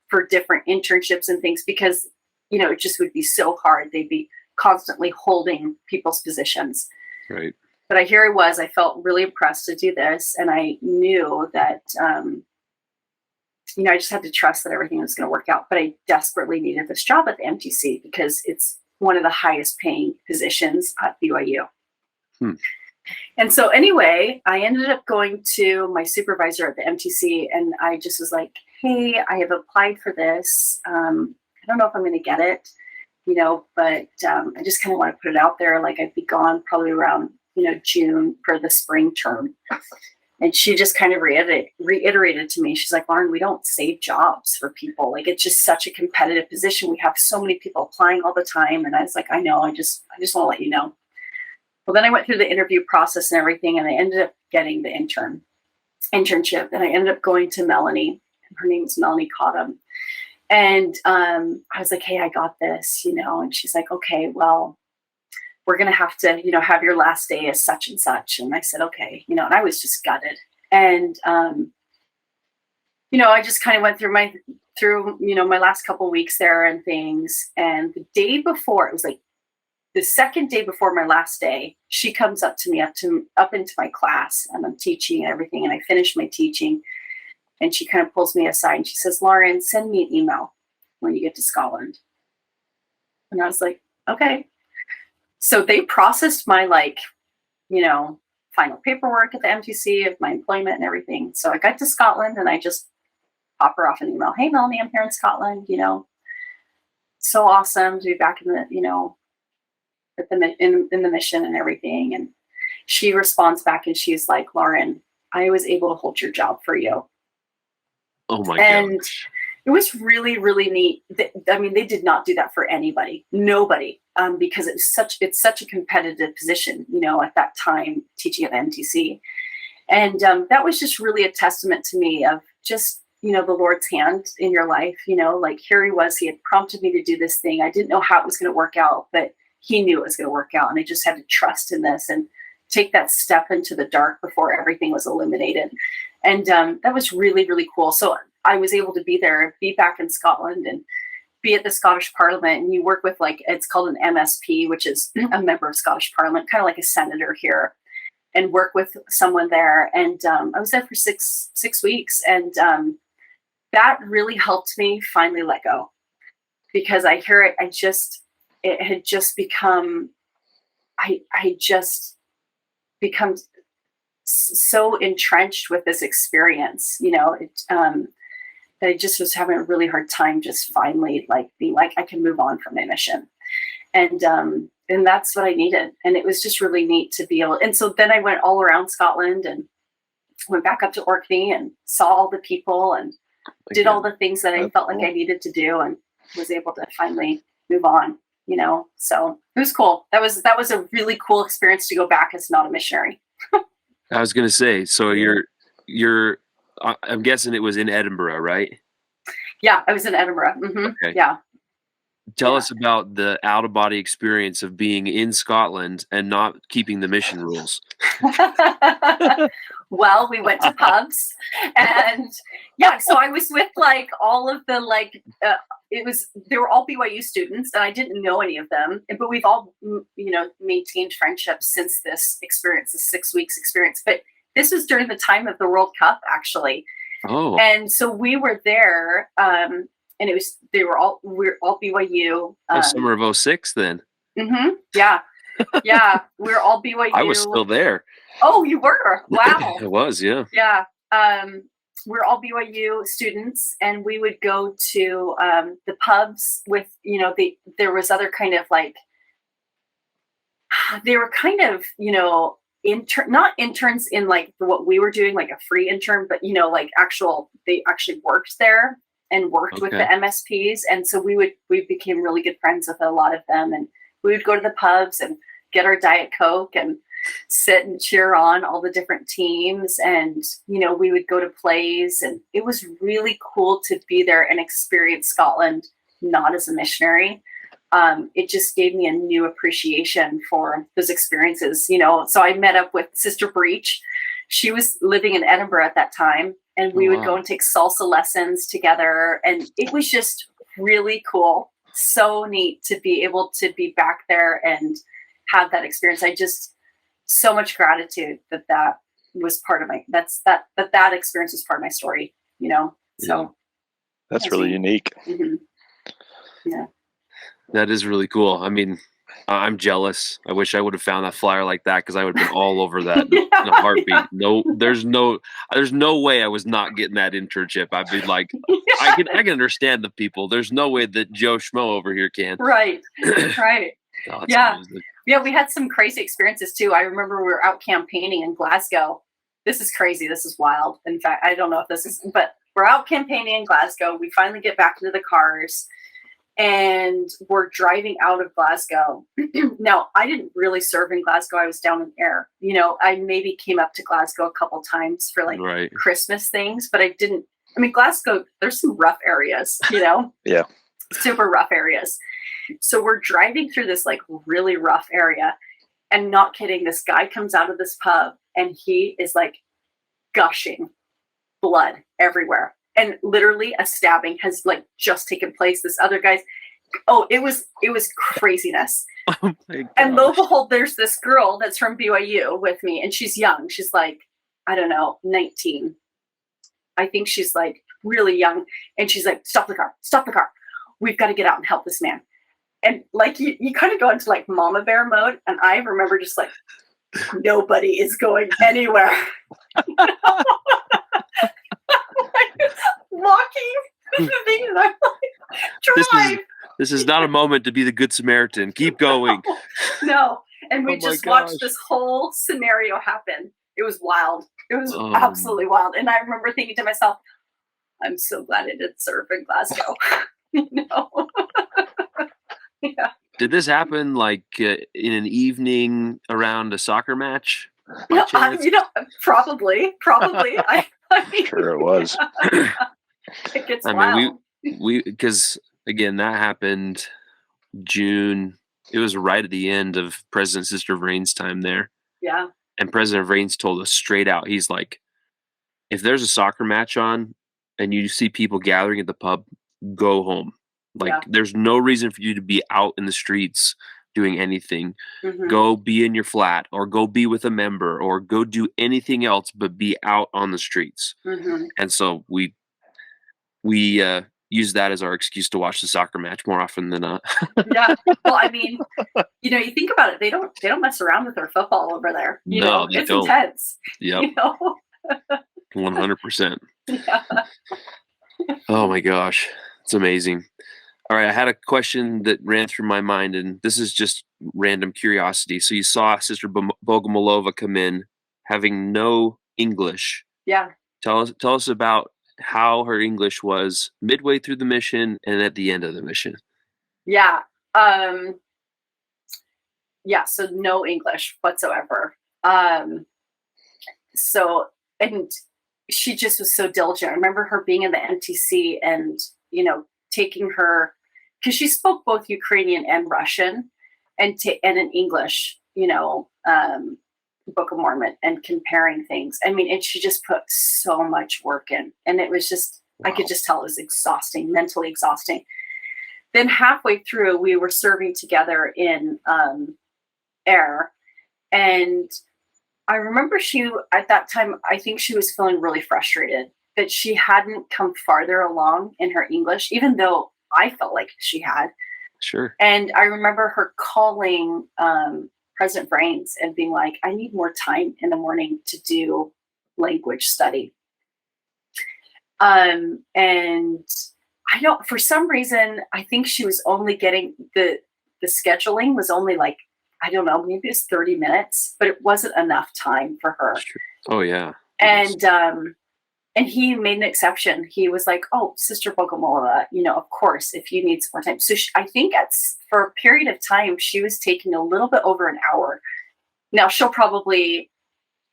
for different internships and things, because, it just would be so hard. They'd be constantly holding people's positions. Right. But I felt really impressed to do this. And I knew that, I just had to trust that everything was going to work out. But I desperately needed this job at the MTC because it's one of the highest paying positions at BYU. And so anyway, I ended up going to my supervisor at the MTC, and I just was like, hey, I have applied for this. I don't know if I'm going to get it, but I just kind of want to put it out there. Like, I'd be gone probably around, June for the spring term. And she just kind of reiterated to me, she's like, Lauren, we don't save jobs for people. Like, it's just such a competitive position. We have so many people applying all the time. And I was like, I know, I just want to let you know. Well, then I went through the interview process and everything, and I ended up getting the internship. And I ended up going to Melanie. Her name's Melanie Cottam. And I was like, hey, I got this, and she's like, okay, well, we're going to have to, have your last day as such and such. And I said, okay, and I was just gutted. And, I just kind of went through my last couple of weeks there and things. And the day before, it was like the second day before my last day, she comes up to me, up into my class, and I'm teaching and everything. And I finished my teaching. And she kind of pulls me aside and she says, Lauren, send me an email when you get to Scotland. And I was like, okay. So they processed my final paperwork at the MTC of my employment and everything. So I got to Scotland, and I just pop her off an email. Hey, Melanie, I'm here in Scotland, so awesome to be back in the, in the mission and everything. And she responds back and she's like, Lauren, I was able to hold your job for you. Oh my gosh. It was really, really neat. I mean, they did not do that for anybody, nobody, because it's such a competitive position, at that time, teaching at the MTC. And that was just really a testament to me of just, the Lord's hand in your life, like here he was, he had prompted me to do this thing. I didn't know how it was going to work out, but he knew it was going to work out. And I just had to trust in this and take that step into the dark before everything was eliminated. And that was really, really cool. So I was able to be there, be back in Scotland and be at the Scottish Parliament. And you work with it's called an MSP, which is a member of Scottish Parliament, kind of like a senator here, and work with someone there. And I was there for six weeks. And that really helped me finally let go, because I hear it. It had just become, I just become so entrenched with this experience, that I just was having a really hard time just finally being like, I can move on from my mission. And that's what I needed. And it was just really neat to be able. And so then I went all around Scotland and went back up to Orkney and saw all the people and did all the things that I felt like I needed to do, and was able to finally move on, so it was cool. That was a really cool experience to go back as not a missionary. I was going to say, so you're I'm guessing it was in Edinburgh, right? Yeah, I was in Edinburgh. Mm-hmm. Okay. Yeah. Tell us about the out-of-body experience of being in Scotland and not keeping the mission rules. Well, we went to pubs, and so I was with all of the they were all BYU students, and I didn't know any of them, but we've all maintained friendships since this experience, the 6 weeks experience. But this was during the time of the World Cup, actually. Oh. And so we were there, and we're all BYU. Summer of 06 then. Mm-hmm. Yeah. Yeah. We were all BYU. I was still there. Oh, you were? Wow. I was, yeah. Yeah. We're all BYU students, and we would go to the pubs with, there was other kind of they were kind of, not interns in what we were doing, like a free intern, but they actually worked there and worked with the MSPs. And so we became really good friends with a lot of them, and we would go to the pubs and get our Diet Coke and sit and cheer on all the different teams. And, we would go to plays, and it was really cool to be there and experience Scotland, not as a missionary. It just gave me a new appreciation for those experiences, So I met up with Sister Bryce. She was living in Edinburgh at that time, and we would go and take salsa lessons together. And it was just really cool. So neat to be able to be back there and have that experience. So much gratitude that was part of that experience was part of my story, so. That's really unique. Mm-hmm. Yeah. That is really cool. I mean, I'm jealous. I wish I would have found that flyer like that, because I would have been all over that in a heartbeat. No, there's no way I was not getting that internship. I'd be like, I can understand the people. There's no way that Joe Schmo over here can. Right. Right. Oh, yeah. Amazing. Yeah. We had some crazy experiences too. I remember we were out campaigning in Glasgow. This is crazy. This is wild. In fact, I don't know if this is, but we're out campaigning in Glasgow. We finally get back into the cars, and we're driving out of Glasgow. Now, I didn't really serve in Glasgow. I was down in Ayr. I maybe came up to Glasgow a couple times for Christmas things, but I didn't. I mean, Glasgow, there's some rough areas, Yeah. Super rough areas. So we're driving through this really rough area, and not kidding, this guy comes out of this pub, and he is gushing blood everywhere. And literally a stabbing has just taken place. This other guy's, it was craziness. Oh my gosh. And lo and behold, there's this girl that's from BYU with me, and she's young. She's I don't know, 19. I think she's really young. And she's stop the car. We've got to get out and help this man. And you kind of go into mama bear mode. And I remember just nobody is going anywhere. Walking the thing, and I'm drive. This is not a moment to be the Good Samaritan. Keep going. No. And we just watched this whole scenario happen. It was wild. It was absolutely wild. And I remember thinking to myself, I'm so glad I did serve in Glasgow. You know? Yeah. Did this happen like in an evening around a soccer match? No, probably. I mean, Sure, it was. Yeah. It gets wild. We because again that happened June. It was right at the end of President Sister Vriens' time there. Yeah. And President Vriens told us straight out, he's like, if there's a soccer match on and you see people gathering at the pub, go home. Like, there's no reason for you to be out in the streets doing anything. Mm-hmm. Go be in your flat or go be with a member or go do anything else but be out on the streets. Mm-hmm. And so we use that as our excuse to watch the soccer match more often than not. Yeah. Well, I mean, you think about it, they don't mess around with their football over there. You know, it's don't. Intense. Yep. You know? 100%. Yeah. Oh my gosh. It's amazing. All right. I had a question that ran through my mind, and this is just random curiosity. So you saw Sister Bogomolova come in having no English. Yeah. Tell us about how her English was midway through the mission and at the end of the mission. Yeah. So no English whatsoever. And she just was so diligent. I remember her being in the MTC and, taking her, because she spoke both Ukrainian and Russian and in English, Book of Mormon, and comparing things. I mean, and she just put so much work in, and it was just, wow. I could just tell it was exhausting, mentally exhausting. Then halfway through, we were serving together in air, and I remember at that time, I think she was feeling really frustrated that she hadn't come farther along in her English, even though I felt like she had. Sure. And I remember her calling President Vriens and being like, I need more time in the morning to do language study. And I don't, for some reason, I think she was only getting the scheduling was only like, I don't know, maybe it was 30 minutes, but it wasn't enough time for her. Sure. Oh yeah. And he made an exception. He was like, oh, Sister Bogomolova, of course, if you need some more time. So I think for a period of time, she was taking a little bit over an hour. Now she'll probably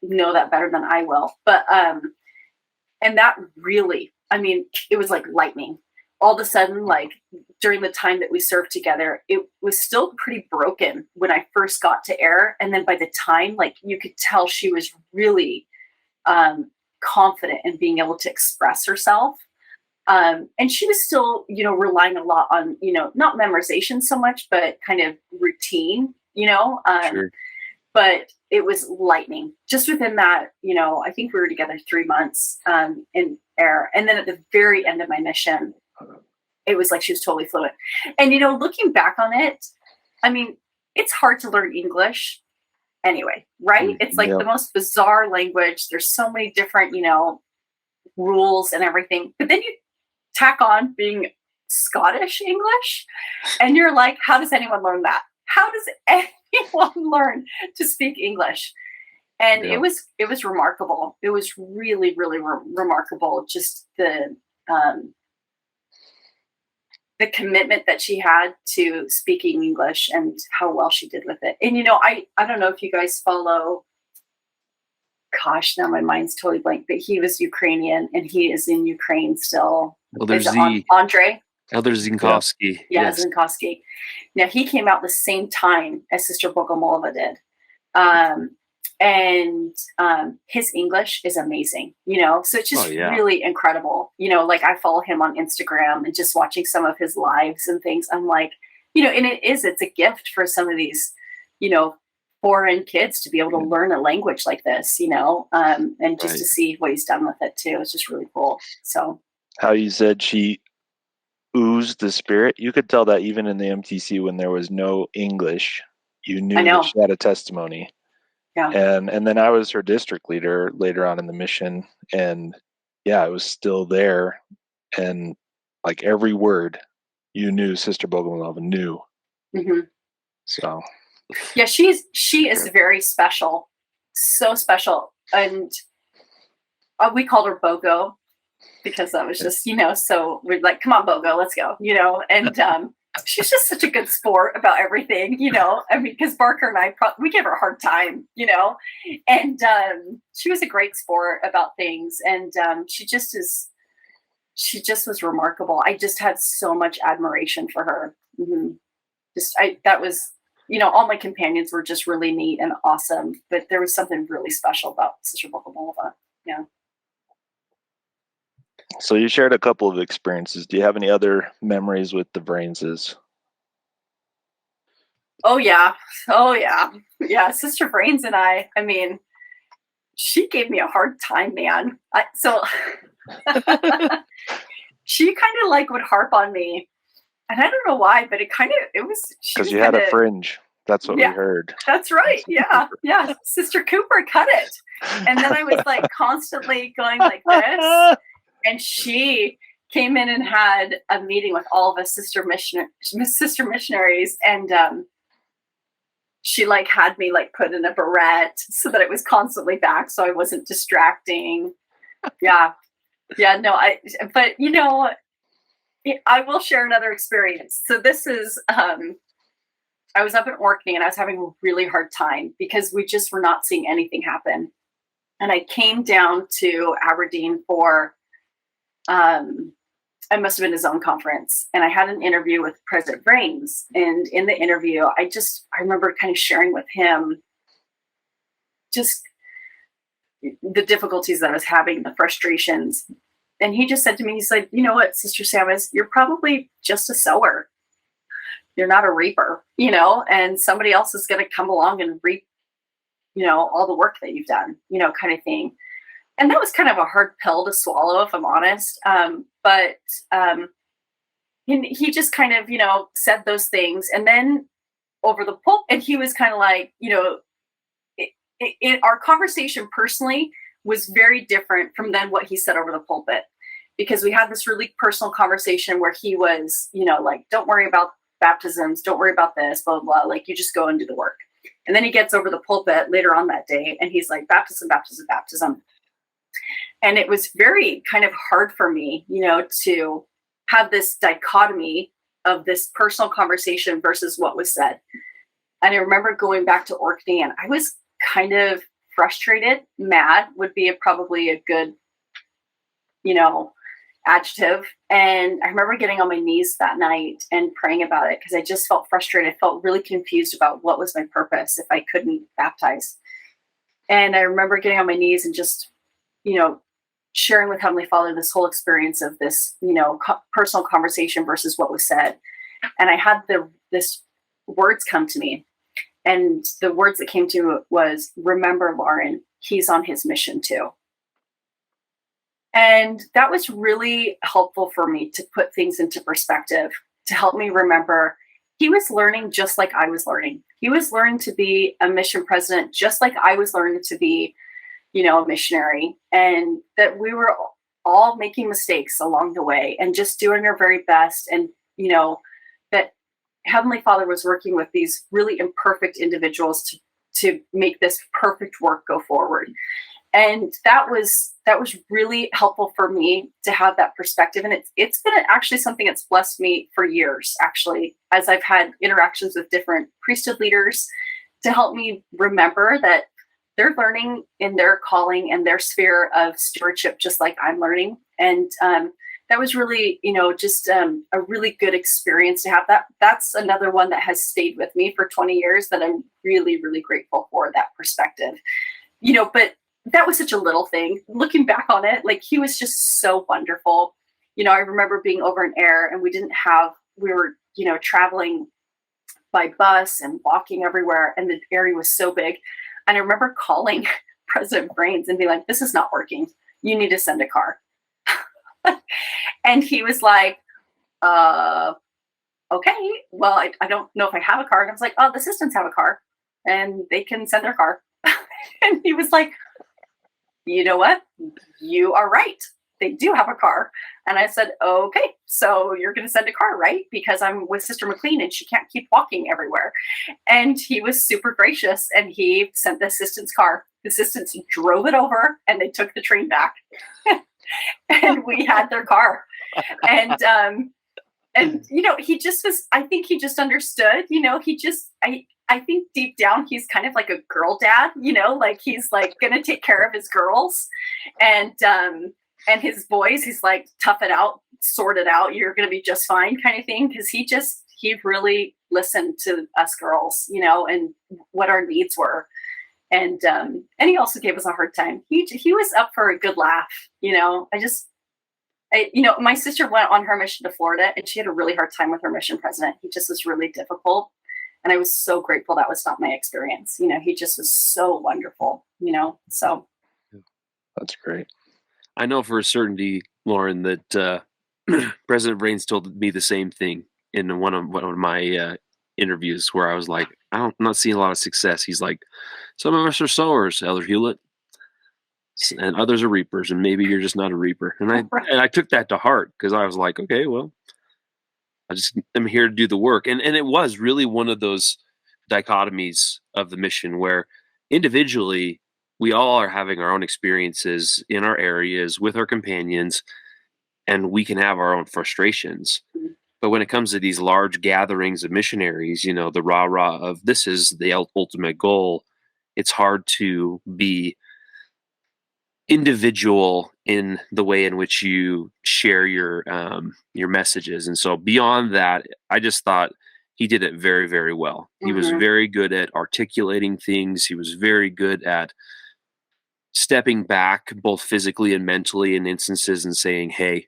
know that better than I will. But, and that really, I mean, it was like lightning. All of a sudden, like during the time that we served together, it was still pretty broken when I first got to air. And then by the time, like you could tell she was really, confident in being able to express herself. And she was still, relying a lot on, not memorization so much, but kind of routine, Sure. But it was lightning just within that, I think we were together 3 months, in air. And then at the very end of my mission, it was like she was totally fluent. And, looking back on it, I mean, it's hard to learn English anyway, right? It's like the most bizarre language. There's so many different, rules and everything. But then you tack on being Scottish English, and you're like, how does anyone learn that? How does anyone learn to speak English? And it was remarkable. It was really, really remarkable. Just the commitment that she had to speaking English and how well she did with it. And, I don't know if you guys follow, gosh, now my mind's totally blank, but he was Ukrainian and he is in Ukraine still. Well, there's Andre. Elder Zinkovsky. Yeah, yes. Zinkovsky. Now, he came out the same time as Sister Bogomolova did. And his English is amazing, so it's just really incredible. Like I follow him on Instagram and just watching some of his lives and things. I'm like, and it's a gift for some of these, foreign kids to be able to learn a language like this, and just to see what he's done with it too. It's just really cool. So how you said she oozed the spirit, you could tell that even in the MTC when there was no English, you knew that she had a testimony. Yeah. And then I was her district leader later on in the mission, and it was still there, and like every word you knew Sister Bogomolova knew. Mm-hmm. So she is very special, so special, and we called her Bogo because that was just, so we're like, come on, Bogo, let's go, and she's just such a good sport about everything, I mean, because Barker and I, we gave her a hard time, and she was a great sport about things. And she just was remarkable. I just had so much admiration for her. Mm-hmm. That was, all my companions were just really neat and awesome, but there was something really special about Sister Bogomolova. Yeah. So you shared a couple of experiences. Do you have any other memories with the Vrienses? Oh yeah. Yeah. Sister Vriens and I mean, she gave me a hard time, man. She kind of like would harp on me, and I don't know why, but it was because you had a fringe. That's what we heard. That's right. Yeah. Sister Cooper cut it, and then I was like constantly going like this, and she came in and had a meeting with all of us sister missionaries, and she like had me like put in a barrette so that it was constantly back, so I wasn't distracting. Yeah. No, but I will share another experience. So this is, I was up in Orkney and I was having a really hard time because we just were not seeing anything happen. And I came down to Aberdeen for, I must have been a zone conference, and I had an interview with President Vriens. And in the interview, I remember kind of sharing with him just the difficulties that I was having, the frustrations. And he just said to me, he's like, you know what, Sister Sammis, you're probably just a sower. You're not a reaper, and somebody else is going to come along and reap, all the work that you've done, kind of thing. And that was kind of a hard pill to swallow, if I'm honest. But he just kind of, said those things. And then over the pulpit, and he was kind of like, our conversation personally was very different from then what he said over the pulpit, because we had this really personal conversation where he was, like, don't worry about baptisms, don't worry about this, blah, blah, blah, like, you just go and do the work. And then he gets over the pulpit later on that day and he's like, baptism, baptism, baptism. And it was very kind of hard for me, to have this dichotomy of this personal conversation versus what was said. And I remember going back to Orkney and I was kind of frustrated. Mad would be probably a good, adjective. And I remember getting on my knees that night and praying about it because I just felt frustrated. I felt really confused about what was my purpose if I couldn't baptize. And I remember getting on my knees and just, sharing with Heavenly Father this whole experience of this, personal conversation versus what was said. And I had this words come to me. And the words that came to me was, remember, Lauren, he's on his mission too. And that was really helpful for me to put things into perspective, to help me remember he was learning just like I was learning. He was learning to be a mission president just like I was learning to be, a missionary, and that we were all making mistakes along the way and just doing our very best. And, that Heavenly Father was working with these really imperfect individuals to make this perfect work go forward. And that was really helpful for me to have that perspective. And it's been actually something that's blessed me for years, actually, as I've had interactions with different priesthood leaders to help me remember that they're learning in their calling and their sphere of stewardship, just like I'm learning. And that was really, just a really good experience to have. That's another one that has stayed with me for 20 years that I'm really, really grateful for, that perspective. But that was such a little thing. Looking back on it, like, he was just so wonderful. I remember being over in Ayr and we were, traveling by bus and walking everywhere, and the area was so big. And I remember calling President Vriens and being like, this is not working. You need to send a car. And he was like, okay, well, I don't know if I have a car. And I was like, oh, the assistants have a car and they can send their car. And he was like, you know what? You are right. They do have a car. And I said, okay, so you're going to send a car, right? Because I'm with Sister McLean and she can't keep walking everywhere. And he was super gracious and he sent the assistant's car. The assistants drove it over and they took the train back. and we had their car. And he just was, I think he just understood, I think deep down he's kind of like a girl dad, like he's like going to take care of his girls and his boys, he's like, tough it out, sort it out, you're going to be just fine kind of thing. Cause he really listened to us girls, and what our needs were. And he also gave us a hard time. He was up for a good laugh. My sister went on her mission to Florida and she had a really hard time with her mission president. He just was really difficult. And I was so grateful that was not my experience. He just was so wonderful, so. That's great. I know for a certainty, Lauren, that President Vriens told me the same thing in one of my interviews where I was like, I'm not seeing a lot of success. He's like, some of us are sowers, Elder Hewlett, and others are reapers, and maybe you're just not a reaper. And I took that to heart because I was like, okay, well, I just am here to do the work. And it was really one of those dichotomies of the mission where individually we all are having our own experiences in our areas with our companions, and we can have our own frustrations. But when it comes to these large gatherings of missionaries, the rah-rah of this is the ultimate goal, it's hard to be individual in the way in which you share your messages. And so beyond that, I just thought he did it very, very well. He was very good at articulating things. He was very good at stepping back both physically and mentally in instances and saying, hey,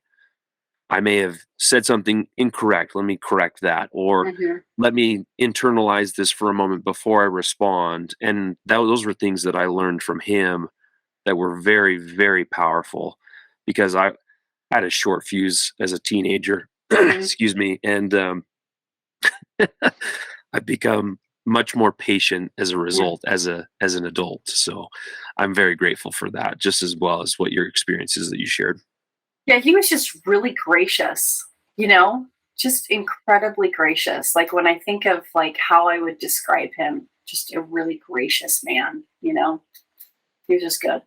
I may have said something incorrect. Let me correct that. Or let me internalize this for a moment before I respond. And those were things that I learned from him that were very, very powerful because I had a short fuse as a teenager, excuse me. And I've become much more patient as a result as an adult. So I'm very grateful for that, just as well as what your experiences that you shared. Yeah, he was just really gracious, just incredibly gracious. Like when I think of like how I would describe him, just a really gracious man, he was just good.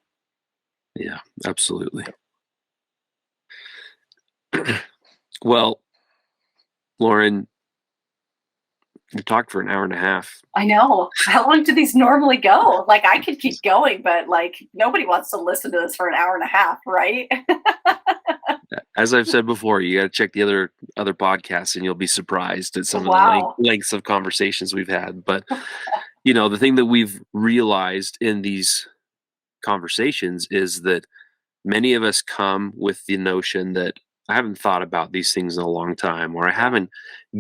Yeah, absolutely. Well, Lauren, we talked for an hour and a half. I know. How long do these normally go? Like I could keep going, but like nobody wants to listen to this for an hour and a half, right? As I've said before, you got to check the other podcasts and you'll be surprised at some of the lengths of conversations we've had. But, the thing that we've realized in these conversations is that many of us come with the notion that I haven't thought about these things in a long time, or I haven't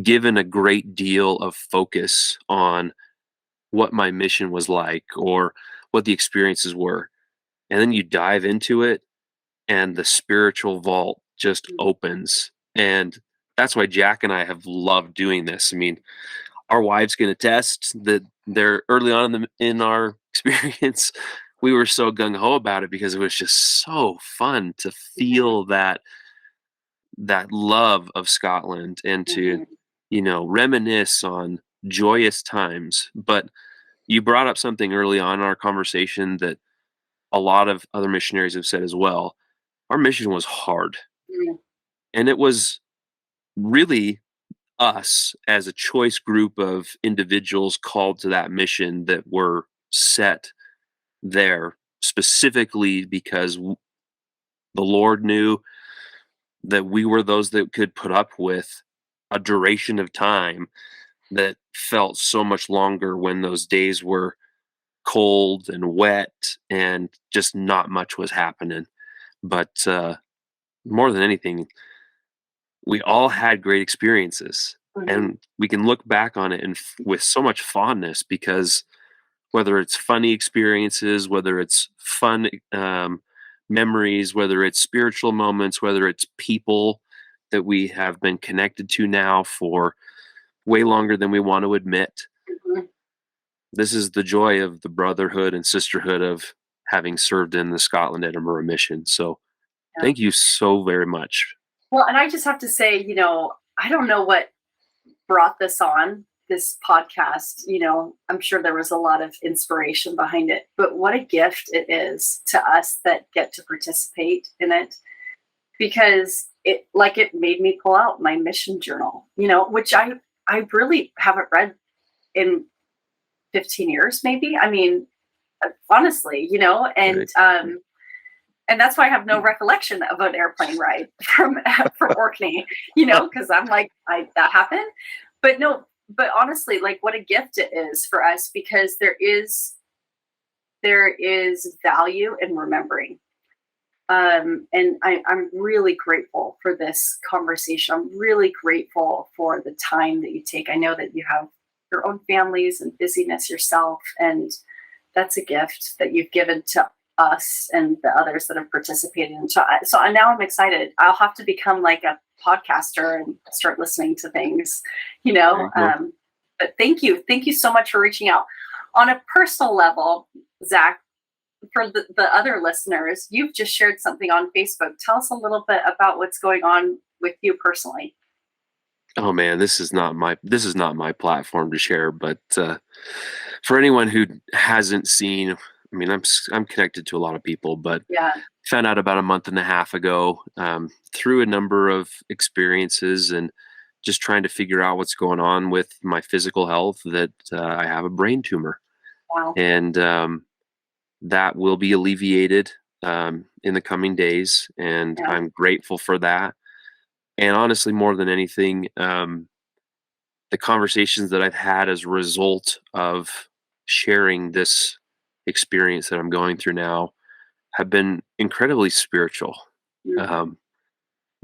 given a great deal of focus on what my mission was like or what the experiences were. And then you dive into it and the spiritual vault just opens. And that's why Jack and I have loved doing this. I mean, our wives can attest that they're early on in our experience, we were so gung-ho about it because it was just so fun to feel that love of Scotland and to, reminisce on joyous times. But you brought up something early on in our conversation that a lot of other missionaries have said as well. Our mission was hard. And it was really us as a choice group of individuals called to that mission that were set there specifically because the Lord knew that we were those that could put up with a duration of time that felt so much longer when those days were cold and wet and just not much was happening. But more than anything, we all had great experiences and we can look back on it and with so much fondness because whether it's funny experiences, whether it's fun memories, whether it's spiritual moments, whether it's people that we have been connected to now for way longer than we want to admit. This is the joy of the brotherhood and sisterhood of having served in the Scotland Edinburgh Mission. So thank you so very much. Well, and I just have to say, I don't know what brought this podcast. I'm sure there was a lot of inspiration behind it, but what a gift it is to us that get to participate in it. because it made me pull out my mission journal, which I really haven't read in 15 years, maybe. I mean, honestly, and Right. and that's why I have no recollection of an airplane ride from Orkney, because I'm like, that happened. But no, but honestly, like, what a gift it is for us, because there is value in remembering. And I'm really grateful for this conversation. I'm really grateful for the time that you take. I know that you have your own families and busyness yourself, and that's a gift that you've given to us and the others that have participated. And so now I'm excited. I'll have to become like a podcaster and start listening to things, but thank you so much for reaching out. On a personal level, Zack, for the other listeners, you've just shared something on Facebook. Tell us a little bit about what's going on with you personally. Oh man, this is not my platform to share, but for anyone who hasn't seen, I mean, I'm connected to a lot of people, but Yeah. found out about a month and a half ago, through a number of experiences and just trying to figure out what's going on with my physical health, that I have a brain tumor. Wow. And that will be alleviated in the coming days, and Yeah. I'm grateful for that. And honestly, more than anything, the conversations that I've had as a result of sharing this experience that I'm going through now have been incredibly spiritual. Mm. Um,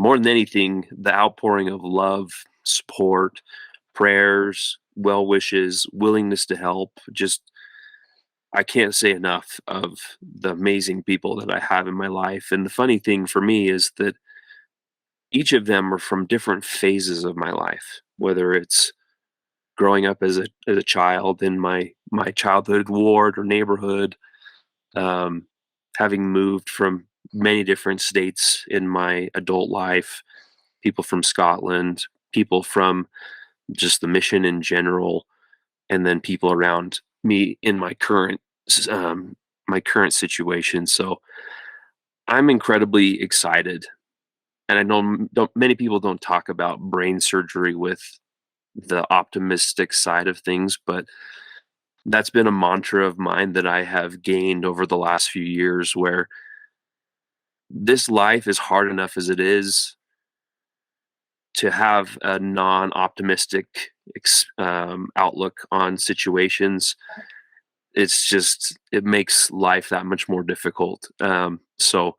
More than anything, the outpouring of love, support, prayers, well wishes, willingness to help, just I can't say enough of the amazing people that I have in my life. And the funny thing for me is that each of them are from different phases of my life, whether it's growing up as a child in my childhood ward or neighborhood, um, having moved from many different states in my adult life, people from Scotland, people from just the mission in general, and then people around me in my current situation. So I'm incredibly excited, and I know don't many people don't talk about brain surgery with the optimistic side of things, but that's been a mantra of mine that I have gained over the last few years, where this life is hard enough as it is. To have a non-optimistic outlook on situations, it makes life that much more difficult. So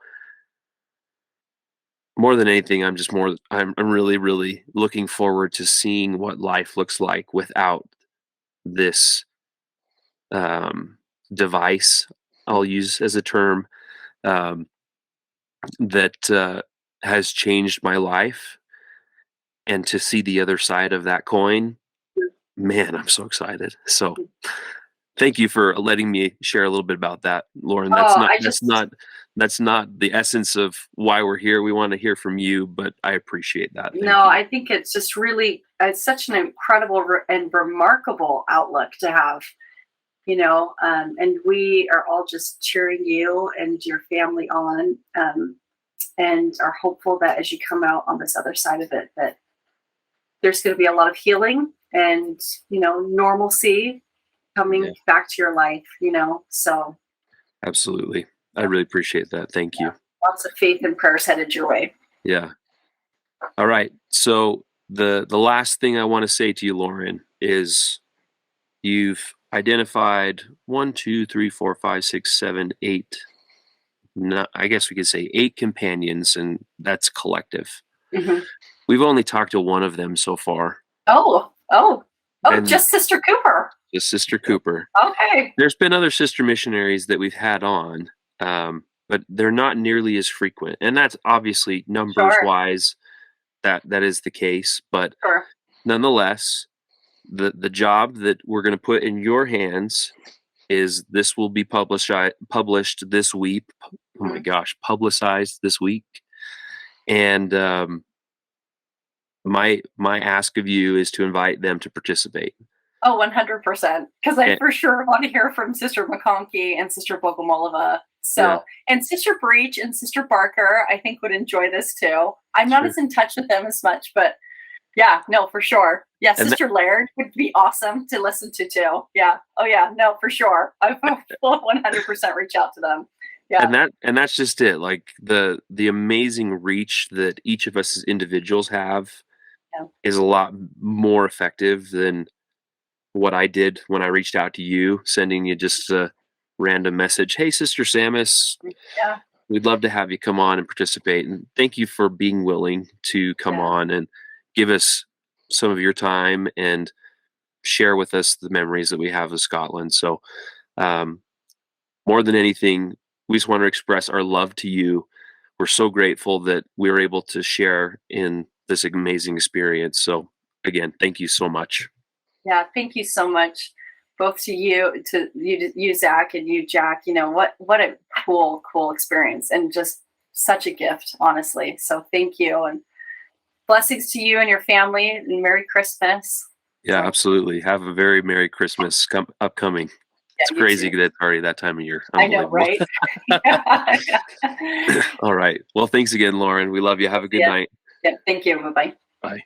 more than anything, I'm really, really looking forward to seeing what life looks like without this um, device. I'll use as a term um, that has changed my life, and to see the other side of that coin, man, I'm so excited. So thank you for letting me share a little bit about that, Lauren. That's Oh, not that's not the essence of why we're here. We want to hear from you, but I appreciate that. Thank no, you. I think it's just really, it's such an incredible and remarkable outlook to have, and we are all just cheering you and your family on, and are hopeful that as you come out on this other side of it, that there's going to be a lot of healing and, normalcy coming Yeah, back to your life, so absolutely. I really appreciate that. Thank you. lots of faith and prayers headed your way. Yeah. All right. So the last thing I want to say to you, Lauren, is you've identified 1, 2, 3, 4, 5, 6, 7, 8. No, I guess we could say 8 companions, and that's collective. Mm-hmm. We've only talked to one of them so far. Oh, And just Sister Cooper. just Sister Cooper. Okay. There's been other sister missionaries that we've had on, but they're not nearly as frequent. And that's obviously numbers Sure. wise, that is the case. But Sure. nonetheless, the job that we're going to put in your hands is this will be published this week. Oh my gosh, publicized this week. And my ask of you is to invite them to participate. Oh, 100%. Because I for sure want to hear from Sister McConkey and Sister Bogomolova So, and Sister Breach and Sister Barker, I think would enjoy this too. I'm not as in touch with them as much, but yeah, no, for sure. Yeah, And Sister Laird would be awesome to listen to too. Yeah. Oh yeah, no, for sure. I will 100% reach out to them. Yeah. And that's just it. Like the amazing reach that each of us as individuals have is a lot more effective than what I did when I reached out to you, sending you just a random message. Hey, Sister Sammis, we'd love to have you come on and participate. And thank you for being willing to come on and give us some of your time and share with us the memories that we have of Scotland. So, more than anything, we just want to express our love to you. We're so grateful that we were able to share in this amazing experience. So, again, thank you so much. Yeah, thank you so much, both to you, Zack, and you, Jack. You know what a cool experience, and just such a gift, honestly. So thank you, and blessings to you and your family, and Merry Christmas. Yeah, absolutely. Have a very Merry Christmas upcoming. It's crazy that it's already that time of year. I know, right? All right. Well, thanks again, Lauren. We love you. Have a good night. Yeah, thank you. Bye-bye. Bye.